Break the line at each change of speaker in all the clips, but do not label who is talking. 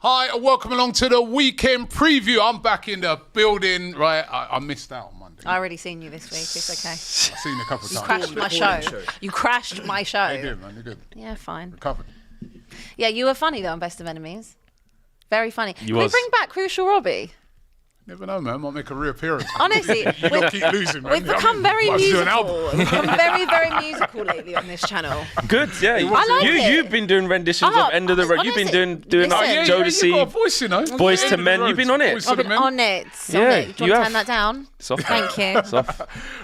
Hi, and welcome along to the weekend preview. I'm back in the building, right? I missed out on Monday.
I already seen you this week. It's okay.
I've seen you a couple of times.
You crashed my show. You crashed my show.
You're good, man. You're good.
Yeah, fine.
Recovered.
Yeah, you were funny though on Best of Enemies. Very funny. Can we
was.
bring back Crucial Robbie?
Never know, man. Might make a reappearance.
Honestly,
You gotta keep losing, man.
we've become very
might have to do an album.
musical. We've become very, very musical lately on this channel.
Good, yeah.
I like it.
You've been doing renditions
Oh,
of End of the Road. You've been doing
listen.
like
You've
Jodeci,
got a voice, you know.
Boys to Men. You've been on it.
Boys to
I've
the
been
Men.
on it.
Yeah,
Do you want
you
to
have.
turn that down?
Soft.
Thank you.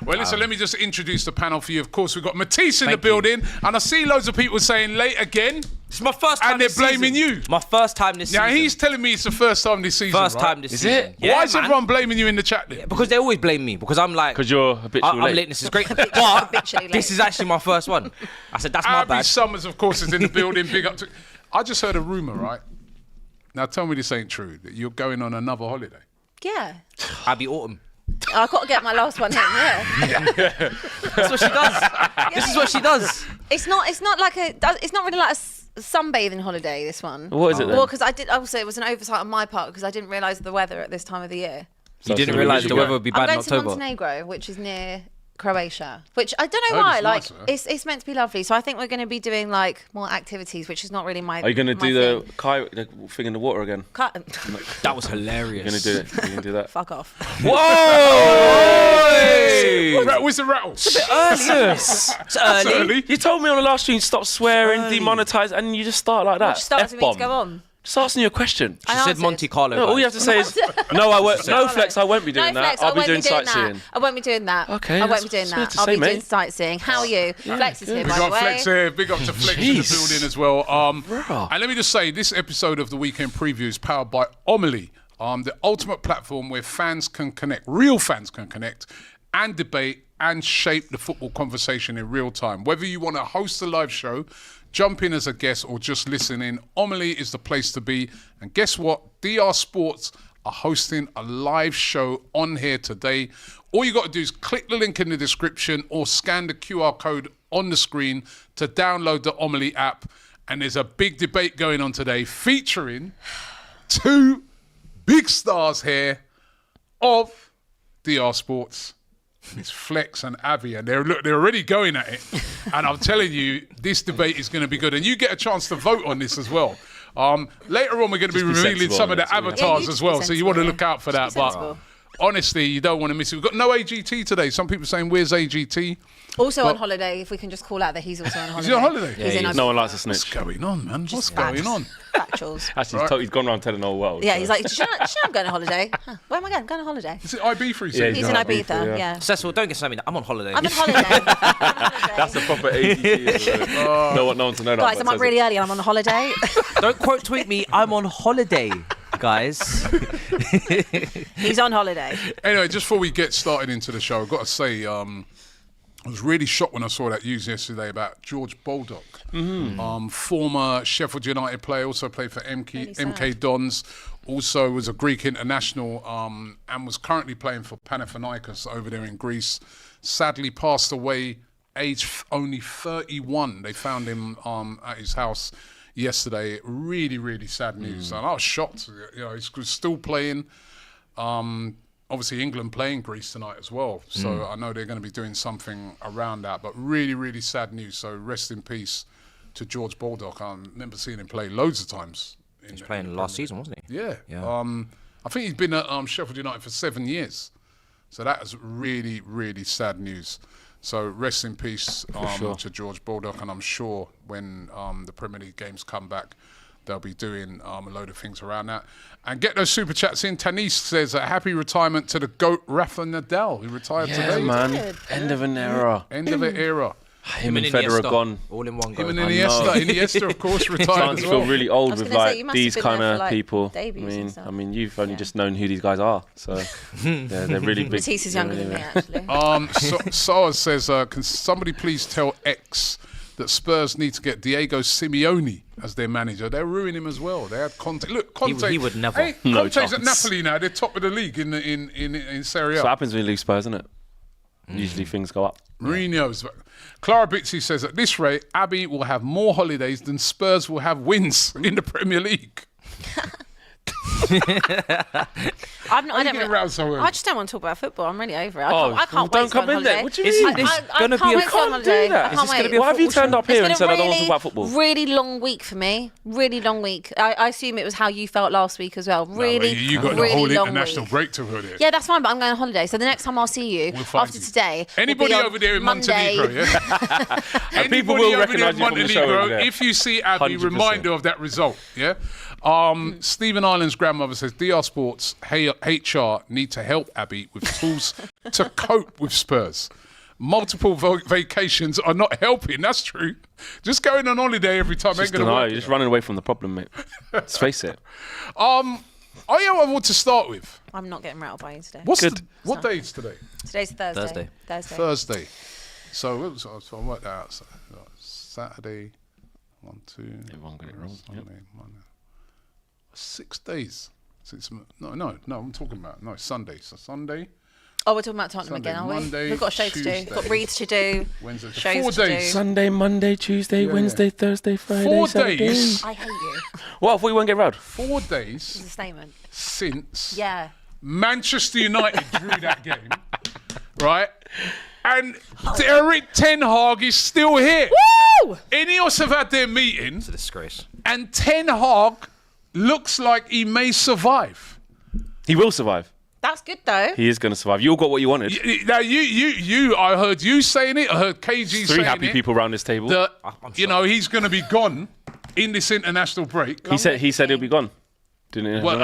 Well, listen, let me just introduce the panel for you. Of course, we've got Matisse in the
Thank you.
building, and I see loads of people saying late again,
It's my first time
and they're
this
blaming
season.
you.
My first time this
Now,
season.
he's telling me it's the first time this season,
First
right?
time this
Is
season.
it?
Yeah,
Why is
man.
everyone blaming you in the chat then?
Because they always blame me, because I'm like...
Because you're habitual
I'm
late.
late, this is great. But
habitually late.
this is actually my first one. I said, that's my
Abby
bad.
Summers, of course, is in the building. Big up to... I just heard a rumour, right? Now, tell me this ain't true, that you're going on another holiday.
Yeah.
Abby Autumn.
I've got to get my last one in, yeah.
That's what she does. This is what she does.
It's not really like a sunbathing holiday, this one.
What is it then?
Well, because it was an oversight on my part because I didn't realise the weather at this time of the year.
You didn't realise the weather would be
I'm
bad in
going to
October.
Montenegro, which is near Croatia, which I don't know
Heard
why.
it's
Like,
nice, huh?
it's meant to be lovely. So I think we're going to be doing like more activities, which is not really my.
Are you going to
my
do the
thing.
the thing in the water again?
That was hilarious.
You're going to do it? You're going to do that?
Fuck off.
Whoa!
Where's the rattle?
It's early.
early.
You told me on the last stream, stop swearing, demonetise, and you just start like that.
Just starting me to go on.
Just asking you a question.
She
I
said
answered.
Monte Carlo.
No, all you have to say is, no, I won't. No, Flex, I won't be doing
No,
that.
Flex,
I'll be
won't
doing sightseeing.
That. I won't be doing that.
Okay,
I won't
that's
be doing
what I was
that.
to
I'll
say,
be doing
mate.
sightseeing. How are you? Flex is here,
We
by
got
the way.
Flex here. Big up to Flex in the
Jeez.
building as well.
Bruh.
And let me just say, this episode of the Weekend Preview is powered by Omili, the ultimate platform where fans can connect, real fans can connect and debate and shape the football conversation in real time. Whether you want to host a live show, jump in as a guest, or just listen in, Omili is the place to be. And guess what? DR Sports are hosting a live show on here today. All you got to do is click the link in the description or scan the QR code on the screen to download the Omili app. And there's a big debate going on today featuring two big stars here of DR Sports. It's Flex and Avi, and they're already going at it. And I'm telling you, this debate is going to be good. And you get a chance to vote on this as well. Later on, we're going to be
Just be
revealing
sensible
some of
on
the
it, so we have to-
avatars
Yeah,
as
you
well.
just
So
be
you want to
sensible,
look out for that.
Just be
But
sensible.
honestly, you don't want to miss it. We've got no AGT today. Some people saying, where's AGT?
Also on holiday, if we can just call out that he's also on holiday.
Is he on holiday?
He's in
No one likes a
What's
snitch.
going on, man? What's
facts.
going on?
Factuals.
Actually, he's gone around telling the whole world.
Yeah,
so.
he's like, "Do you know I'm going on holiday? Huh, where am I going? Going on holiday.
Is it IB free
Yeah,
season?
He's in Ibiza, yeah.
Cecil, don't get something. I'm on holiday.
I'm on holiday.
That's a proper AGT. No one wants to know that.
Guys,
but
I'm up
says
really
it.
early and I'm on holiday.
Don't quote tweet me. I'm on holiday, guys.
He's on holiday.
Anyway, just before we get started into the show, I've got to say, I was really shocked when I saw that news yesterday about George Baldock, former Sheffield United player, also played for MK Dons, also was a Greek international, and was currently playing for Panathinaikos over there in Greece. Sadly passed away, age only 31. They found him at his house yesterday. Really, really sad news. And I was shocked. You know, he's still playing. Obviously, England playing Greece tonight as well. So I know they're going to be doing something around that. But really, really sad news. So rest in peace to George Baldock. I remember seeing him play loads of times.
He was playing last season, wasn't he?
Yeah.
Yeah.
I think he's been at Sheffield United for 7 years. So that is really, really sad news. So rest in peace to George Baldock. And I'm sure when the Premier League games come back, they'll be doing a load of things around that. And get those super chats in. Tanis says, a happy retirement to the GOAT, Rafa Nadal, who retired today.
man.
Good.
End of an era.
End of an era.
Him and Federer
Iniesta,
gone.
all in one go.
Him and Iniesta, of course, retired
Starting
as
to feel
well.
really
I
old
was
with
gonna say, you
like
must have
these
been there
kind
for,
of
like,
people.
debuts and stuff.
I mean, you've only just known who these guys are, so they're really big.
Matisse is younger than me, actually.
Soa says, can somebody please tell X that Spurs need to get Diego Simeone as their manager? They're ruining him as well. They had Conte. Look, Conte.
He would never.
Hey,
No
Conte's at
chance.
Napoli now. They're top of the league in Serie
That's what
A.
happens when you lose Spurs, isn't it? Usually things go up.
Mourinho's. Clara Bitsy says, at this rate, Abbey will have more holidays than Spurs will have wins in the Premier League.
I'm not. I don't.
Getting around so early.
I just don't want to talk about football. I'm really over it. I can't
don't
wait to go
come
on
in there.
holiday.
What do you mean?
It's gonna be a-
I can't wait to go on
can't do
holiday.
that.
I
Is
can't
this gonna
wait.
be Why have you turned up here and said I don't want to talk about football?
Really long week for me. Really long week. I assume it was how you felt last week as well. Really,
you got
really
the whole
long
international
week.
break to holiday.
Yeah, that's fine, but I'm going on holiday. So the next time I'll see you
find
after
you.
today. will
Anybody
be on
over there in
Monday.
Montenegro, yeah?
people will recognise you from the show over there.
If you see Abby,
100%.
reminder of that result, yeah? Stephen Ireland's grandmother says, DR Sports, HR need to help Abby with tools to cope with Spurs. Multiple vacations are not helping, that's true. Just going on holiday every time ain't going to work.
You're just running away from the problem, mate. Let's face it.
I want to start with.
I'm not getting rattled by you today.
What day is today?
Today's Thursday.
Thursday. So I worked that out. So, Saturday, 1, 2.
Everyone got it wrong.
Sunday, Monday. 6 days. No. I'm talking about Sunday. So Sunday.
Oh, we're talking about Tottenham
Sunday,
again, are we?
Monday,
We've got a show to do.
Tuesday,
We've got reads to do.
Wednesday.
Shows
4
to
days.
do.
Sunday, Monday, Tuesday, Wednesday, Thursday, Friday,
4
Saturday.
days.
I hate you.
What if we won't get round?
4
It's
days
a statement.
since
Yeah.
Manchester United drew that game, right? And Eric Ten Hag is still here.
Woo!
Ineos have had their meeting,
It's a disgrace.
and Ten Hag looks like he may survive.
He will survive.
That's good though.
He is going to survive. You all got what you wanted.
Now I heard you saying it. I heard KG saying it.
3 happy people around this table.
That
I'm
he's going to be gone in this international break.
He said he'll be gone. Didn't he?
Well,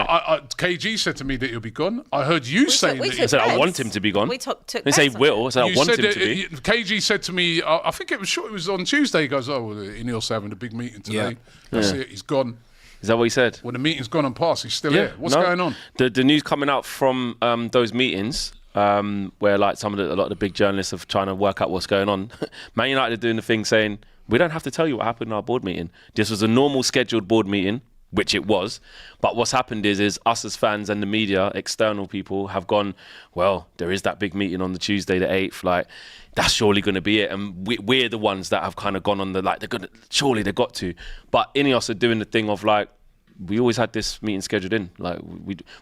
KG said to me that he'll be gone. I heard you saying
we
that.
I said I
bets.
want him to be gone.
We took
I say
bets on
will. I
it.
said I
You
want
said
him to be.
KG said to me, I think it was on Tuesday. He goes, Ineos having a big meeting today. That's it. He's gone.
Is that what he said?
When the meeting's gone and passed, he's still here. What's going on?
The news coming out from those meetings, where like a lot of the big journalists are trying to work out what's going on. Man United are doing the thing saying, we don't have to tell you what happened in our board meeting. This was a normal scheduled board meeting, which it was. But what's happened is us as fans and the media, external people, have gone, well, there is that big meeting on the Tuesday the 8th, like, that's surely going to be it. And we're the ones that have kind of gone on the, like, surely they got to. But Ineos are doing the thing of, like, we always had this meeting scheduled in. Like,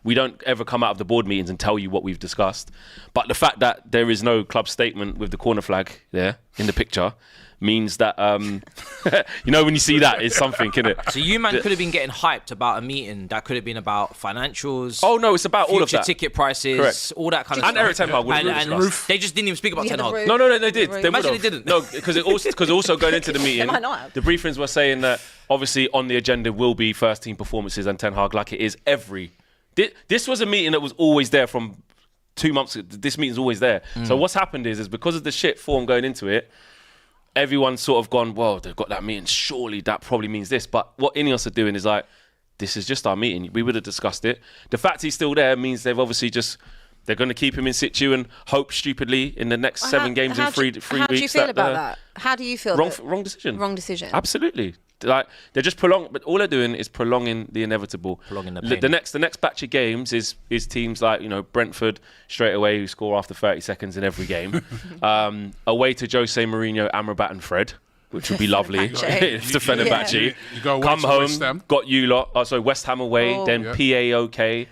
we don't ever come out of the board meetings and tell you what we've discussed. But the fact that there is no club statement with the corner flag there in the picture means that, when you see that, it's something, innit?
So you man could have been getting hyped about a meeting that could have been about financials.
Oh, no, it's about all of
future
that.
ticket prices,
Correct.
all that kind of
And
stuff.
Eric Ten Hag would have
and
discussed.
they just didn't even speak about
Yeah,
Ten
the
Hag.
roof.
No, they did.
Right.
They
Imagine
would
they
have.
didn't.
No, because also going into the meeting,
might not have.
the briefings were saying that obviously on the agenda will be first team performances and Ten Hag, like it is every. This was a meeting that was always there from 2 months. This meeting's always there. So what's happened is because of the shit form going into it, everyone's sort of gone, well, they've got that meeting. Surely that probably means this. But what Ineos are doing is like, this is just our meeting. We would have discussed it. The fact he's still there means they've obviously they're going to keep him in situ and hope stupidly in the next 7 games in 3 weeks.
How do you feel about that? How do you feel?
Wrong decision.
Wrong decision.
Absolutely. Like they're just but all they're doing is prolonging the inevitable.
Prolonging the pain.
The next batch of games is teams like Brentford straight away who score after 30 seconds in every game. Away to Jose Mourinho, Amrabat and Fred, which would be lovely. If the Fenerbahce.
You go away
Come
to
home.
West Ham.
Got you lot. West Ham away. Then PAOK.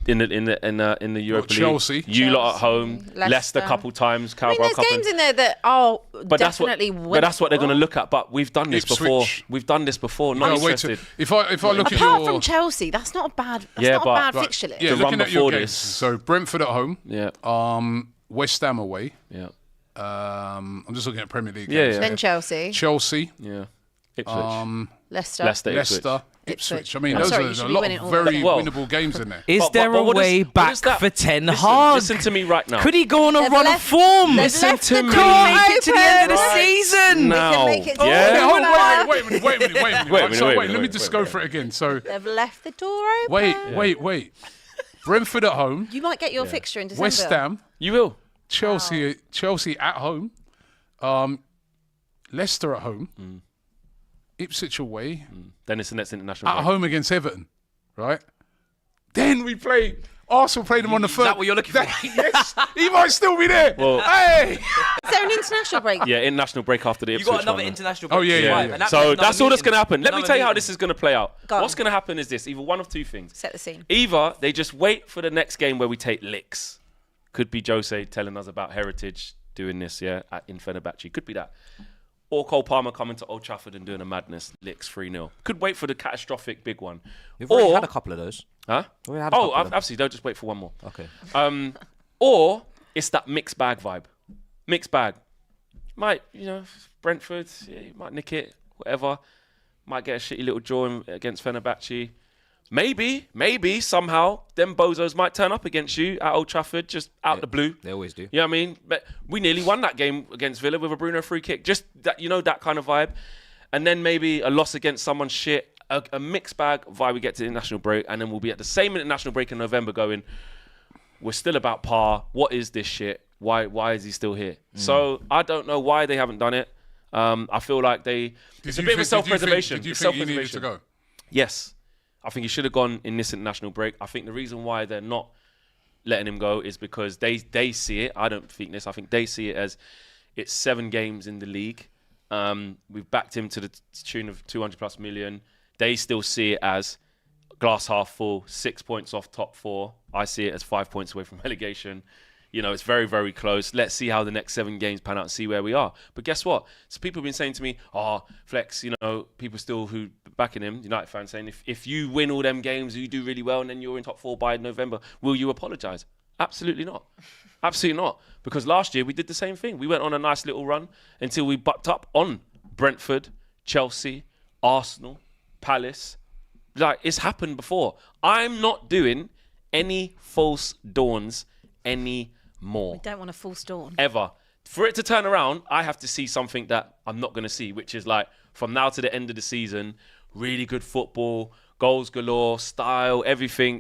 In the Europa League,
Chelsea.
you lot at home, Leicester a couple times, Carabao
there's
Cup.
games in there that are definitely
But that's what they're going to look at. But we've done this before.
Ipswich.
We've done this before. Not interested.
If I look at
Apart
your
from Chelsea, that's not a bad. That's
Yeah,
not a
but-
bad
right.
fixture list.
yeah,
the
looking
run
at your
before
games.
this.
So Brentford at home.
Yeah.
West Ham away.
Yeah.
I'm just looking at Premier League
Yeah,
games.
yeah.
Then Chelsea,
Chelsea.
Yeah. Ipswich.
Leicester.
Leicester. Ipswich. I mean,
I'm
those
sorry, you
are
should
a
be
lot
winning
of
all
very
of them.
Well-
winnable games in there.
Is
But
there a
what
way
is
back
that?
for Ten Hag?
Listen to me right now.
Could he go on a
They've
run of
left-
form?
they've
Listen
left
to
the
me.
door
Make it to the end of the
open.
season.
now.
make it
Yeah.
all
Oh, wait a minute.
Wait a minute,
Let me
wait,
just
wait,
go
wait.
for it again. So,
They've left the door open.
wait. Brentford at home.
You might get your fixture in December.
West Ham.
You will.
Chelsea at home. Leicester at home. Ipswich away.
Then it's the next international
At
break.
home against Everton. Right? Then we play Arsenal played them on the third.
Is that what you're looking for?
Yes, he might still be there.
Well-
hey!
Is there an international break?
Yeah, international break after the
You
Ipswich
got another
one,
international
Oh,
break.
yeah,
to
yeah,
survive,
yeah.
and that
So
means
that's all that's
another
going to happen. Let me
another
tell you how
meeting.
this is going to play out.
Go on.
What's going to happen is this: either one of two things.
Set the scene.
Either they just wait for the next game where we take licks. Could be Jose telling us about Heritage doing this, in Fenerbahce. Could be that. Or Cole Palmer coming to Old Trafford and doing a madness, licks 3-0. Could wait for the catastrophic big one.
We've already had a couple of those.
Huh?
We had a couple of them.
absolutely. Don't just wait for one more.
Okay.
Or it's that mixed bag vibe. Mixed bag. Might, Brentford, you might nick it, whatever. Might get a shitty little draw against Fenerbahce. Maybe, somehow, them bozos might turn up against you at Old Trafford, just out the blue.
They always do.
You know what I mean? But we nearly won that game against Villa with a Bruno free kick. Just that, that kind of vibe. And then maybe a loss against someone shit. A mixed bag vibe we get to the international break. And then we'll be at the same international break in November going, we're still about par. What is this shit? Why is he still here? So I don't know why they haven't done it. I feel like it's a bit of a self-preservation.
Did you
It's
think he needed to
self-preservation.
go?
Yes. I think he should have gone in this international break. I think the reason why they're not letting him go is because they see it. I don't think this. I think they see it as it's 7 games in the league. We've backed him to the tune of 200+ million. They still see it as glass half full, 6 points off top 4. I see it as 5 points away from relegation. It's very, very close. Let's see how the next 7 games pan out and see where we are. But guess what? So people have been saying to me, Flex, people still who backing him, United fans saying, if you win all them games, you do really well, and then you're in top 4 by November, will you apologise? Absolutely not. Absolutely not. Because last year we did the same thing. We went on a nice little run until we bucked up on Brentford, Chelsea, Arsenal, Palace. Like, it's happened before. I'm not doing any false dawns anymore.
We don't want a full dawn.
Ever. For it to turn around, I have to see something that I'm not going to see, which is like from now to the end of the season, really good football, goals galore, style, everything,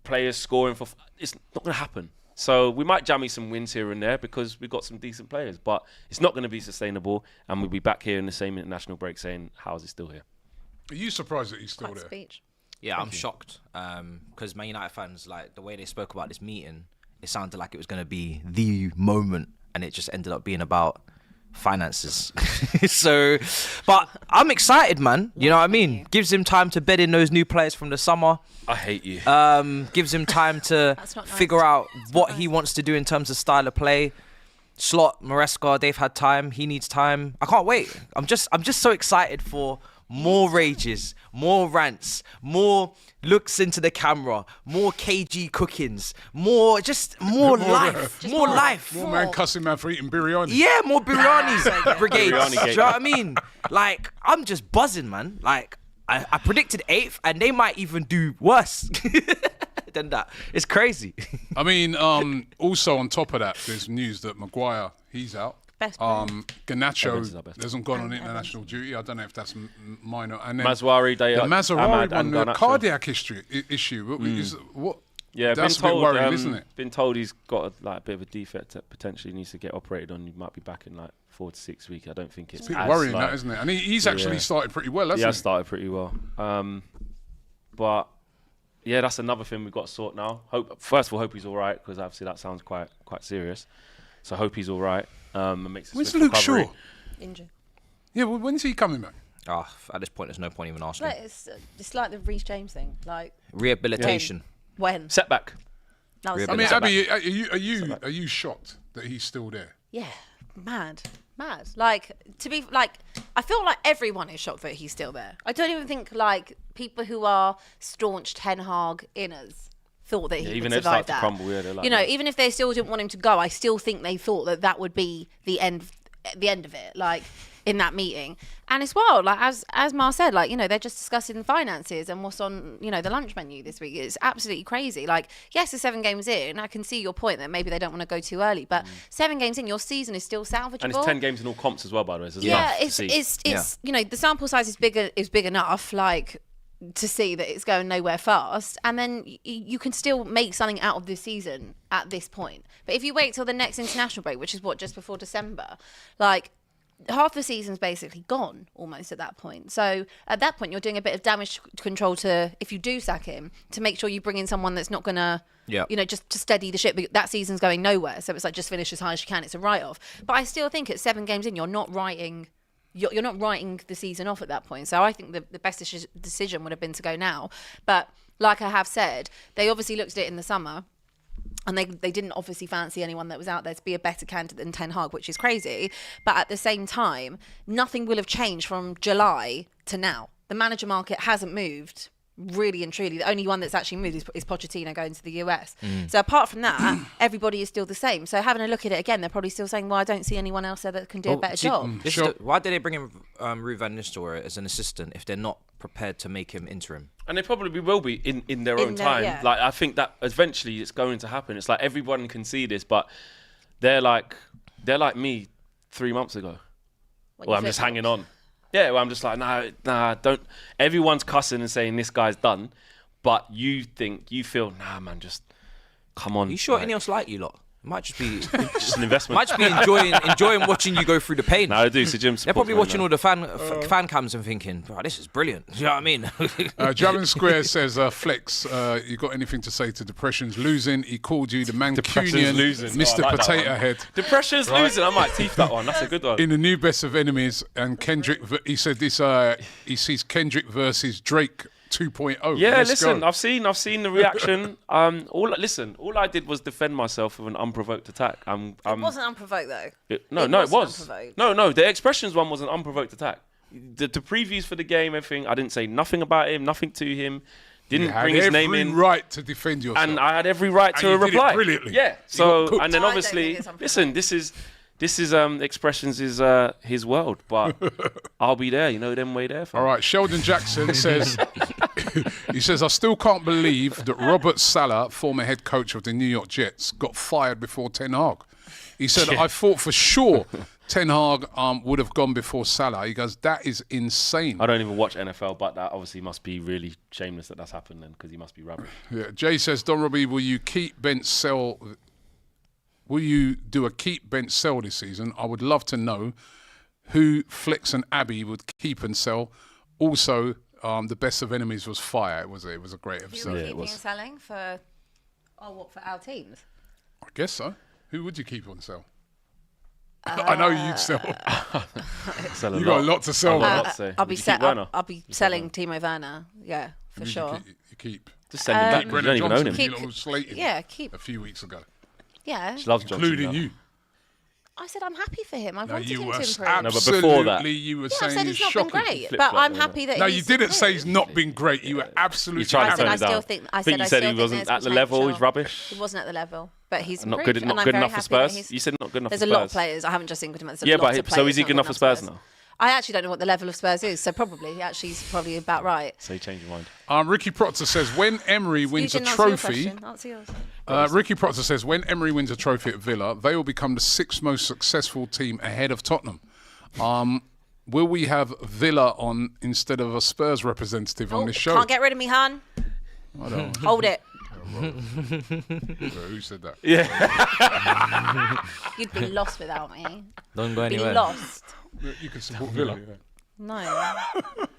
players scoring for... It's not going to happen. So we might jammy some wins here and there because we've got some decent players, but it's not going to be sustainable, and we'll be back here in the same international break saying, how is he still here?
Are you surprised that he's still
Quite
there?
speech.
Yeah, I'm shocked because Man United fans, like the way they spoke about this meeting, it sounded like it was going to be the moment, and it just ended up being about finances. But I'm excited, man. You know what I mean? Gives him time to bed in those new players from the summer.
I hate you.
Gives him time to
That's not nice.
figure out
That's
what
not
he
nice.
wants to do in terms of style of play. Slot, Maresca, they've had time. He needs time. I can't wait. I'm just so excited for more rages, more rants, more looks into the camera, more KG cookings, more life, more life.
More man cussing man for eating biryani.
Yeah, more biryani brigades.
Biryani
Do you
gate.
know what I mean? Like, I'm just buzzing, man. Like, I predicted 8th, and they might even do worse than that. It's crazy.
I mean, also on top of that, there's news that Maguire, he's out.
Best player.
Evans is our
Ganacho
best
hasn't gone on
And
international duty. I don't know if that's minor. And then
Mazraoui,
the Mazraoui
Ahmad
one,
and
the
Garnacho.
cardiac issue. What?
Yeah,
That's
been
a bit
told,
worrying, isn't it?
Been told he's got a bit of a defect that potentially needs to get operated on. He might be back in 4 to 6 weeks. I don't think it's
It's a bit
as,
worrying,
like,
that, isn't it? And he's actually started pretty well, hasn't
He
he?
has started pretty well. But yeah, that's another thing we've got to sort now. First of all, hope he's all right, because obviously that sounds quite serious. So hope he's all right. And makes a
When's
swift
Luke
recovery.
Shaw?
Injured.
Yeah, well, when's he coming back?
At this point, there's no point even asking.
Like, it's like the Reece James thing. Like,
Rehabilitation.
when?
Setback.
That was
I mean,
Setback.
Abby, are you shocked that he's still there?
yeah, mad. Like, to be like, I feel like everyone is shocked that he's still there. I don't even think like people who are staunch Ten Hag inners thought that he
even
would
they've
survive
started to
that.
crumble, yeah, they're like,
Even if they still didn't want him to go, I still think they thought that would be the end of it. Like, in that meeting. And it's wild, like as Mar said, like, they're just discussing finances and what's on, the lunch menu this week. It's absolutely crazy. Like, yes, the 7 games in, I can see your point that maybe they don't want to go too early, but 7 games in, your season is still salvageable.
And it's 10 games in all comps as well, by the way. So
Yeah,
enough to
it's
see.
the sample size is big enough, like, to see that it's going nowhere fast, and then you can still make something out of this season at this point. But if you wait till the next international break, which is just before December, like, half the season's basically gone almost at that point. So at that point, you're doing a bit of damage control to, if you do sack him, to make sure you bring in someone that's not going to, just to steady the ship. But that season's going nowhere. So it's like, just finish as high as you can. It's a write-off. But I still think at 7 games in, you're not writing the season off at that point. So I think the best decision would have been to go now. But like I have said, they obviously looked at it in the summer. And they didn't obviously fancy anyone that was out there to be a better candidate than Ten Hag, which is crazy. But at the same time, nothing will have changed from July to now. The manager market hasn't moved, really and truly. The only one that's actually moved is Pochettino going to the US. So apart from that, everybody is still the same. So having a look at it again, they're probably still saying, well, I don't see anyone else there that can do a better job.
Why did they bring in Ruud van Nistelrooy as an assistant if they're not prepared to make him interim?
And they probably will be in their own time.
Yeah.
Like, I think that eventually it's going to happen. It's like everyone can see this, but they're like me 3 months ago. Well, I'm just hanging on. Yeah, well, I'm just like, nah, don't. Everyone's cussing and saying this guy's done, but you feel, nah, man, just come on.
Are you sure anyone else like you lot? It might just be
just an investment.
Might just be enjoying watching you go through the pain.
No, I do. So Jim,
they're probably watching all the fan cams and thinking, bro, this is brilliant. Do you know what I mean?
Javin Square says, Flex, you got anything to say to Depression's losing? He called you the Mancunian Mr.
like
Potato Head.
Depression's losing. I might teeth that one. That's a good one.
In the new Best of Enemies, and Kendrick, he said this. He sees Kendrick versus Drake 2.0.
Yeah,
Let's
listen,
go.
I've seen the reaction. All I did was defend myself with an unprovoked attack.
It wasn't unprovoked though.
It was. No, the expressions one was an unprovoked attack. The previews for the game, everything. I didn't say nothing about him, nothing to him. Didn't bring his name in.
You had every right to defend yourself,
and I had every right to reply.
Did it brilliantly.
Yeah. So and then
No,
obviously, listen, this is expressions is his world, but I'll be there. You know them way there.
All right, Sheldon Jackson says, he says, I still can't believe that Robert Saleh, former head coach of the New York Jets, got fired before Ten Hag. He said, I thought for sure Ten Hag would have gone before Salah. He goes, that is insane.
I don't even watch NFL, but that obviously must be really shameless that that's happened then, because he must be rubbish.
Yeah. Jay says, Don Robbie, will you keep bench sell? Will you do a keep bench sell this season? I would love to know who Flex and Abby would keep and sell. Also, the Best of Enemies was fire. It was a great episode.
You were keeping and selling for our teams?
I guess so. Who would you keep on sell? I know you'd sell. You got a lot to sell.
I'll be selling Timo Werner. Yeah, for sure.
You keep.
Just send him back. You don't even own him.
Keep
a few weeks ago.
Yeah.
She loves Johnson,
including you.
I said I'm happy for him. I wanted
you
him
were
to improve.
No, but before that,
you were
I
saying
said
he's
it's not
shocking.
been great, but I'm happy that.
No,
he's
you didn't
improved.
say he's not been great. You were absolutely.
You tried to turn
I
it down.
still think. I
think you said he wasn't at the level. He's rubbish.
He wasn't at the level, but he's
not
improved,
good. Not good enough for Spurs. You said not good enough for Spurs.
There's a lot of players. I haven't just singled him out.
Yeah, but so is he good enough for Spurs now?
I actually don't know what the level of Spurs is, so probably he's probably about right.
So you changed your mind.
Ricky Proctor says when Emery wins a trophy. Ricky Proctor says when Emery wins a trophy at Villa, they will become the 6th most successful team ahead of Tottenham. Will we have Villa on instead of a Spurs representative on this show?
Can't get rid of me, hun.
I don't.
Hold it.
Who said that?
Yeah.
You'd be lost without me.
Don't go anywhere.
Be lost.
You can support Villa.
No.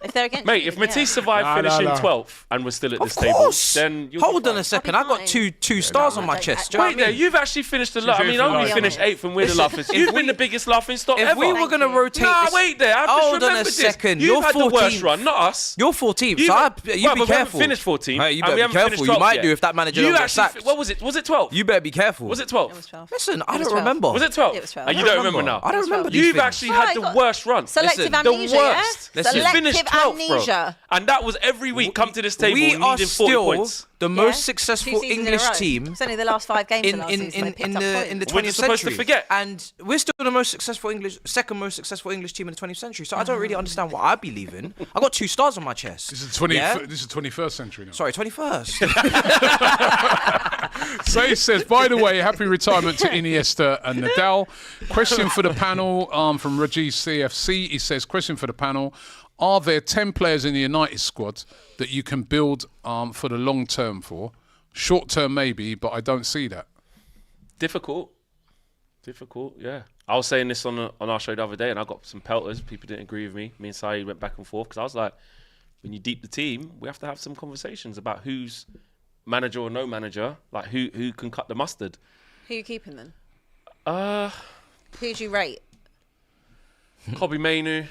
If they're against
Mate, if Matisse survived finishing 12th and we're still at this table, then you'll
hold on a second. I got two stars on my chest.
Wait there, you've actually finished the lot. I mean, only finished 8th and we're the laughers. You've been the biggest laughing stock ever.
If we were going to rotate
this... wait there, I've just remembered this.
Hold on a second.
You've had the worst run, not us.
You're 14th, so you be careful.
We haven't finished 14th.
Hey, you better be careful. You might do if that manager don't get sacked.
What was it? Was it 12?
You better be careful.
Was it 12?
It was 12.
Listen, I don't remember.
Was it 12?
It was 12.
You don't remember now?
I don't remember these things.
You've actually had the worst run.
Selective amnesia,
the worst.
yeah?
You finished 12th, bro. And that was every week come to this table
we are
needing 40
still
points.
the most successful English team
It's only the last 5 games
in the 20th
We're supposed to
century.
forget.
And we're still the most successful second most successful English team in the 20th century. So I don't really understand why I'd be leaving. I got 2 stars on my chest.
This is 21st century now.
Sorry, 21st.
Say says, by the way, happy retirement to Iniesta and Nadal. Question for the panel from Rajiv CFC. He says, question for the panel. Are there 10 players in the United squad that you can build for the long term for? Short term maybe, but I don't see that.
Difficult, yeah. I was saying this on our show the other day, and I got some pelters. People didn't agree with me. Me and Saeed went back and forth because I was like, when you deep the team, we have to have some conversations about who's manager or no manager, like who can cut the mustard.
Who are you keeping then?
Who
do you rate?
Kobe Mainu.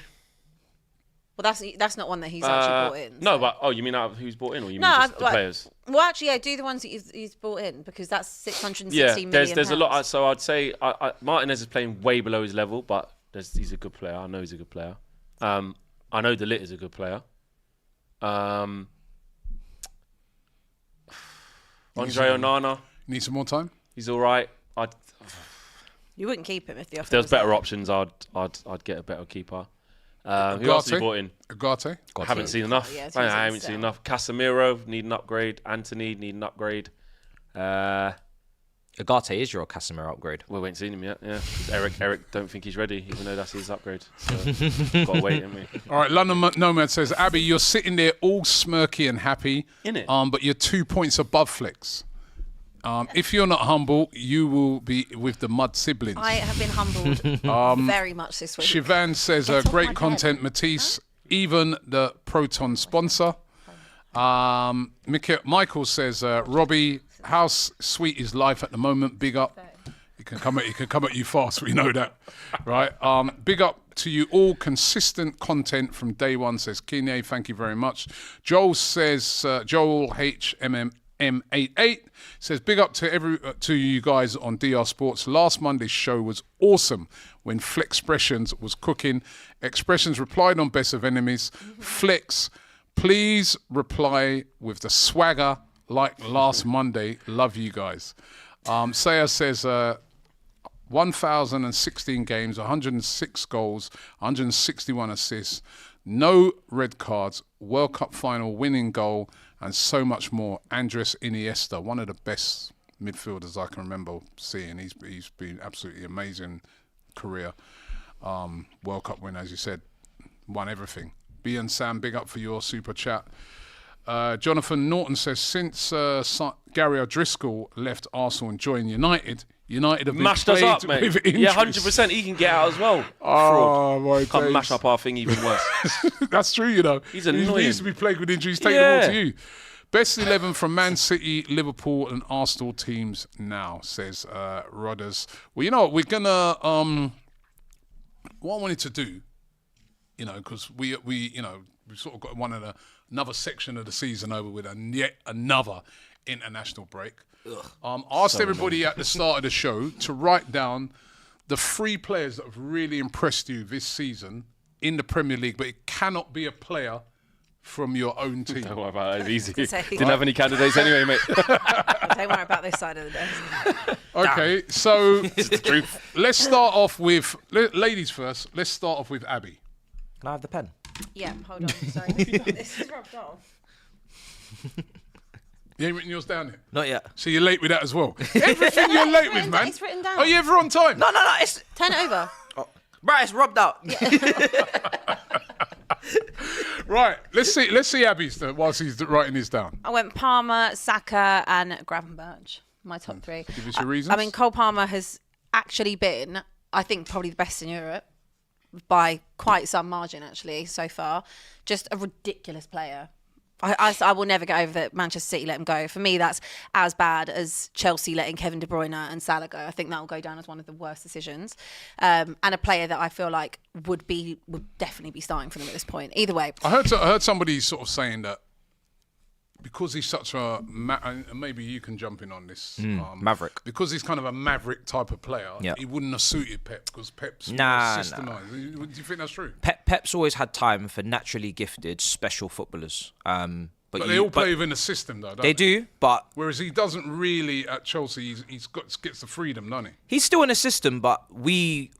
Well, that's not one that he's actually brought in.
No, but you mean out of who's brought in, or you mean just the players?
Well, actually, yeah, do the ones that he's brought in because that's 660 million.
There's a lot. So I'd say Martinez is playing way below his level, but he's a good player. I know he's a good player. I know De Ligt is a good player. Andre Onana.
Need some more time?
He's all right.
You wouldn't keep him if the offer
If there was better
there.
options, I'd get a better keeper. Who else have you brought in?
Agate?
I haven't seen enough.
Yeah,
I haven't seen enough. Casemiro need an upgrade. Anthony need an upgrade.
Agate is your Casemiro upgrade.
We ain't seen him yet. Yeah, Eric don't think he's ready, even though that's his upgrade. So gotta wait, haven't we?
All right, London Nomad says, Abby, you're sitting there all smirky and happy,
Innit?
but you're 2 points above Flicks. If you're not humble, you will be with the Mud siblings.
I have been humbled very much this week.
Shivan says,
Get off my
great
head.
content, Matisse, even the Proton sponsor. Michael says, Robbie, how sweet is life at the moment? Big up. It can come at you fast, we know that. Right? Big up to you all. Consistent content from day one, says Kine. Thank you very much. Joel says, Joel HMM88 says, big up to you guys on DR Sports. Last Monday's show was awesome when Flexpressions was cooking. Expressions replied on Best of Enemies. Flex, please reply with the swagger like last Monday. Love you guys. Saya says, 1,016 games, 106 goals, 161 assists, no red cards, World Cup final winning goal, and so much more. Andres Iniesta, one of the best midfielders I can remember seeing. He's been absolutely amazing career. World Cup win, as you said, won everything. B and Sam, big up for your super chat. Jonathan Norton says, since Gary O'Driscoll left Arsenal and joined United have been
Mashed us up, mate.
with injuries.
Yeah, 100%. He can get out as well.
Oh, my
Can't
days.
mash up our thing even worse.
That's true, you know.
He's
He
annoying.
used to be plagued with injuries. Take them all to you. Best 11 from Man City, Liverpool, and Arsenal teams now, says Rodders. Well, you know what? We're gonna what I wanted to do, you know, because we sort of got another section of the season over with, and yet another international break. Asked everybody at the start of the show to write down the 3 players that have really impressed you this season in the Premier League, but it cannot be a player from your own team.
Don't worry about it. It's easy.
Say-
Didn't have any candidates anyway, mate.
Don't worry about this side of the desk.
Okay, so
The truth.
let's start off with ladies first. Let's start off with Abby.
Can I have the pen?
Yeah, hold on. Sorry. This is rubbed off.
You ain't written yours down yet.
Not yet.
So you're late with that as well. Everything you're late with, man.
It's written down.
Are you ever on time?
No. It's
Turn it over.
right. It's rubbed out.
Right. Let's see Abby's whilst he's writing his down.
I went Palmer, Saka, and Gravenberch. My top 3.
Give us your reasons.
I mean, Cole Palmer has actually been, I think, probably the best in Europe by quite some margin, actually, so far. Just a ridiculous player. I will never get over that Manchester City let him go. For me, that's as bad as Chelsea letting Kevin De Bruyne and Salah go. I think that will go down as one of the worst decisions. And a player that I feel like would definitely be starting for them at this point. Either way.
I heard somebody sort of saying that because he's such a and maybe you can jump in on this,
Maverick.
Because he's kind of a maverick type of player,
Yep.
he wouldn't have suited Pep because Pep's
Nah.
systemized. Do you think that's true?
Pep's always had time for naturally gifted, special footballers.
But they all play within a system, though. Don't
They do, but
Whereas he doesn't really at Chelsea. He's gets the freedom, doesn't he?
he's still in a system. But we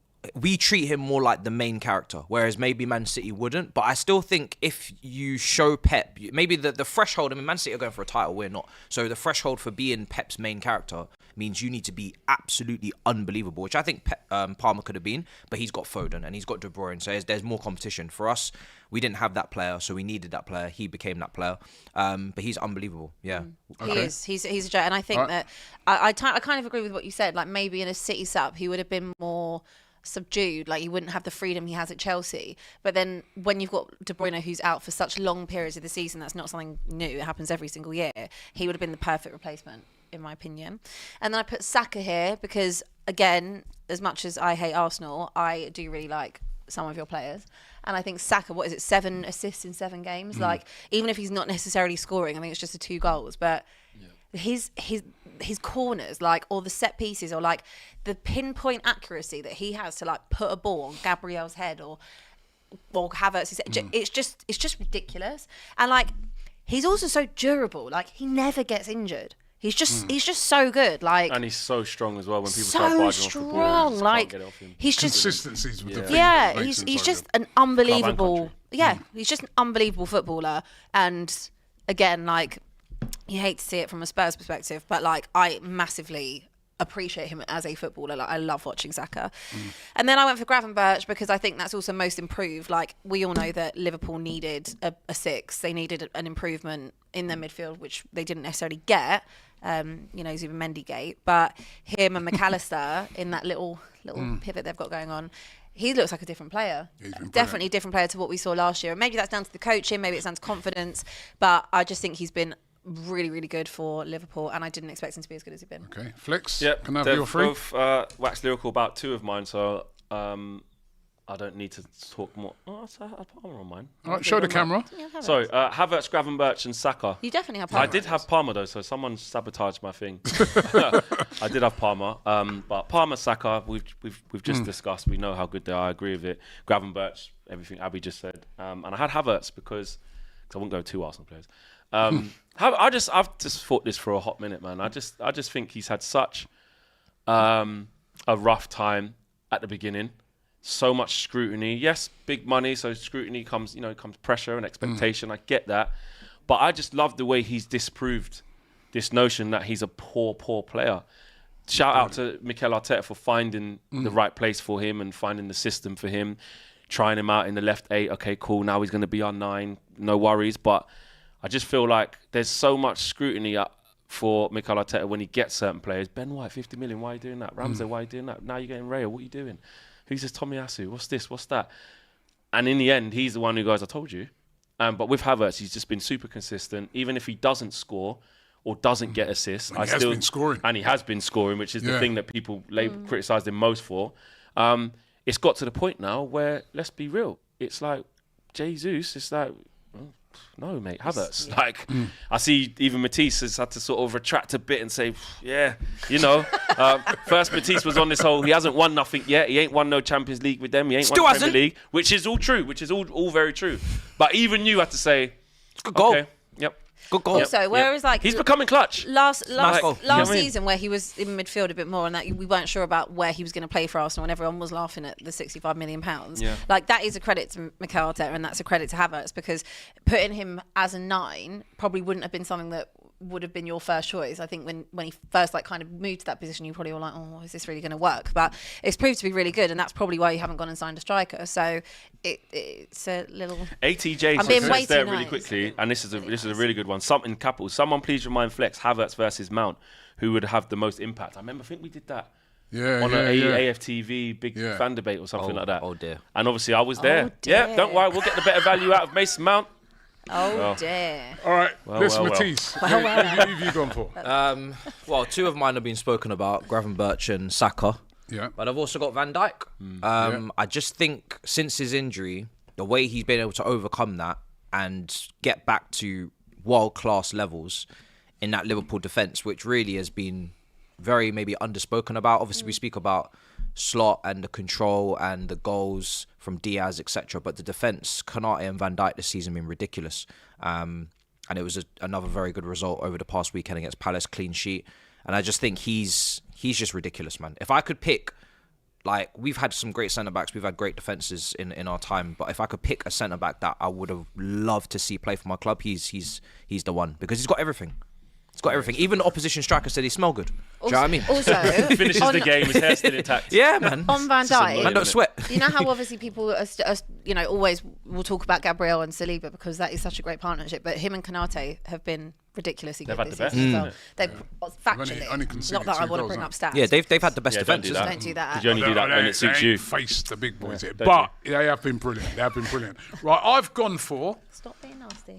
treat him more like the main character, whereas maybe Man City wouldn't. But I still think if you show Pep, maybe the threshold. I mean, Man City are going for a title, we're not. So the threshold for being Pep's main character means you need to be absolutely unbelievable, which I think Palmer could have been. But he's got Foden and he's got De Bruyne, so there's more competition for us. We didn't have that player, so we needed that player. He became that player. But he's unbelievable. Yeah.
He is. He's a joke. And I think that I kind of agree with what you said. Like maybe in a City setup, he would have been more subdued. Like, he wouldn't have the freedom he has at Chelsea. But then when you've got De Bruyne, who's out for such long periods of the season, that's not something new. It happens every single year. He would have been the perfect replacement, in my opinion. And then I put Saka here because, again, as much as I hate Arsenal, I do really like some of your players. And I think Saka, 7 assists in 7 games? Like, even if he's not necessarily scoring, I think it's just the 2 goals. But his corners, like, or the set pieces, or like the pinpoint accuracy that he has to like put a ball on Gabriel's head or Havertz's head, it's just ridiculous. And like, he's also so durable. Like, he never gets injured. He's just so good. Like,
and he's so strong as well when people
so
start barging
strong.
off the ball. You just
Like,
can't get it off him.
he's just
Consistencies with the thing
he's just
good.
an unbelievable.
country.
Yeah, he's just an unbelievable footballer. And again, like, you hate to see it from a Spurs perspective, but like, I massively appreciate him as a footballer. Like, I love watching Saka. And then I went for Gravenberch because I think that's also most improved. Like, we all know that Liverpool needed a 6. They needed an improvement in their midfield, which they didn't necessarily get. Zubimendi gate, but him and McAllister in that little pivot they've got going on, he looks like a different player. Definitely a different player to what we saw last year. And maybe that's down to the coaching, maybe it's down to confidence, but I just think he's been really, really good for Liverpool, and I didn't expect him to be as good as he's been.
Okay, Flicks.
Yep,
Can I have
they've
your 3?
both waxed lyrical about 2 of mine, so I don't need to talk more. Oh, I had Palmer on mine.
All right, show the camera.
Sorry, Havertz, Gravenberch and Saka.
You definitely have Palmer.
I did have Palmer though, so someone sabotaged my thing. I did have Palmer, but Palmer, Saka, we've just discussed. We know how good they are. I agree with it. Gravenberch, everything Abby just said, and I had Havertz because I wouldn't go 2 Arsenal players. I've just thought this for a hot minute, man. I just think he's had such a rough time at the beginning. So much scrutiny. Yes, big money, so scrutiny comes pressure and expectation. I get that. But I just love the way he's disproved this notion that he's a poor player. Shout out to Mikel Arteta for finding the right place for him and finding the system for him, trying him out in the left 8. Okay, cool. Now he's going to be on 9. No worries. But I just feel like there's so much scrutiny for Mikel Arteta when he gets certain players. Ben White, 50 million. Why are you doing that? Ramsey, why are you doing that? Now you're getting Raya. What are you doing? Who's this Tomiyasu? What's this? What's that? And in the end, he's the one who goes, I told you. But with Havertz, he's just been super consistent. Even if he doesn't score or doesn't get assists,
he has been scoring.
And he has been scoring, which is the thing that people criticised him most for. It's got to the point now where, let's be real, it's like, Jesus, it's like, no, mate, Havertz.
Yeah.
Like, I see even Matisse has had to sort of retract a bit and say, first Matisse was on this whole, he hasn't won nothing yet. He ain't won no Champions League with them. He ain't
Still
won the Premier
hasn't.
League, which is all true, which is all very true. But even you had to say,
Good goal.
okay, yep.
Good goal.
Also, whereas like
He's becoming clutch.
last
goal. You know what I mean?
season where he was in midfield a bit more and that we weren't sure about where he was going to play for Arsenal and everyone was laughing at the £65 million.
Yeah.
Like, that is a credit to Mikel Arteta and that's a credit to Havertz, because putting him as a 9 probably wouldn't have been something that would have been your first choice. I think when he first kind of moved to that position, you probably were like, oh, is this really going to work? But it's proved to be really good, and that's probably why you haven't gone and signed a striker. So it's a little.
ATJ
I'm being way
says there
too
really
nice.
quickly, and this is a really good one. Something capital. Someone please remind Flex Havertz versus Mount, who would have the most impact. I think we did that. On an AFTV big fan debate or something like that.
Oh dear.
And obviously I was there.
dear.
Yeah, don't worry, we'll get the better value out of Mason Mount.
Oh dear.
All right, listen,
well.
Matisse. Who have you gone for?
Well, 2 of mine have been spoken about, Gravenberch and Saka.
Yeah.
But I've also got Van Dijk. I just think since his injury, the way he's been able to overcome that and get back to world-class levels in that Liverpool defence, which really has been very maybe underspoken about. Obviously, we speak about Slot and the control and the goals from Diaz, etc. But the defence, Konate and Van Dijk this season been ridiculous. And it was another very good result over the past weekend against Palace, clean sheet. And I just think he's just ridiculous, man. If I could pick, like, we've had some great centre-backs, we've had great defences in our time, but if I could pick a centre-back that I would have loved to see play for my club, he's the one, because he's got everything. He's got everything. Even the opposition striker said he smell good. Do you know what I mean?
Also,
Finishes the game, his hair's still intact.
Yeah, man.
on Van Dijk,
Man, don't sweat.
you know how obviously people always will talk about Gabriel and Saliba because that is such a great partnership, but him and Konate have been ridiculously
They've
good
had
this
the best,
season as
isn't
well.
it?
They
only
factually,
conceded
not that I
2
want to
goals,
bring
no?
up stats.
Yeah, they've had the best
Yeah, don't
defense.
do that.
Don't do that.
Because you only do that when it suits
They
you.
ain't faced the big boys here,
don't
but they have been brilliant. They have been brilliant. Right, I've gone for
Stop being nasty.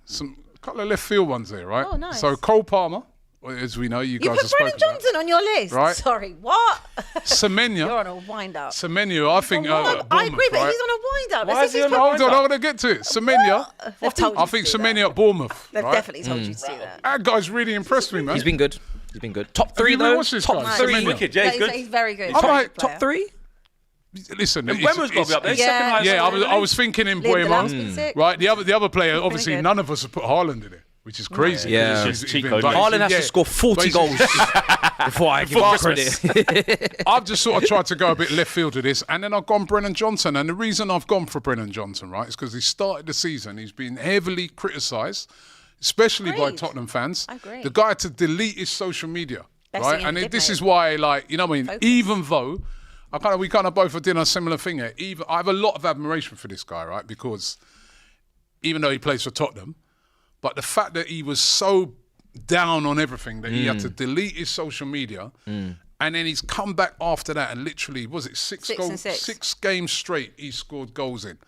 some couple of left field ones there, right?
Oh, nice.
So Cole Palmer, as we know, you
You
guys
put
have spoken
Brennan Johnson on your list.
Right.
Sorry, what? You're
Semenya.
on a wind up.
Semenya, I think.
I agree, but
right?
he's on a wind up.
Why is he on a
Hold on, I'm going to get to it. Semenya.
They've told you
I
to
think
do that.
Semenya at Bournemouth.
They've
right?
definitely told you to do that.
That guy's really impressed me, man.
He's been good. Top 3
you
though.
rewatched this
Top
guy?
3.
Semenya.
Wicked, yeah, he's good.
He's very good.
I'm like,
Top 3.
Listen,
And
it's-
Wemmer's got to be up there.
it's-
He's second
Yeah.
highest.
Yeah,
scorer,
I was thinking in
Lindelof's
Buemo.
been sick.
Right, the other player, obviously,
good.
none of us have put Haaland in it, which is crazy.
Yeah.
He's
It's cheat
been
code,
like-
mate.
Haaland has
yeah.
to score 40
Basically-
goals before I give him credit.
I've just sort of tried to go a bit left field with this, and then I've gone Brennan Johnson. And the reason I've gone for Brennan Johnson, right, is because he started the season. He's been heavily criticised, especially by
Agreed.
Tottenham fans.
I agree.
The guy had to delete his social media,
Best
right?
thing he
And
did,
this
mate.
is why, like, you know what I mean?
Focus.
Even though we kind of both did a similar thing here. I have a lot of admiration for this guy, right? Because even though he plays for Tottenham, but the fact that he was so down on everything that he had to delete his social media, and then he's come back after that and literally, was it 6
6
goals,
and 6.
6 games straight he scored goals in.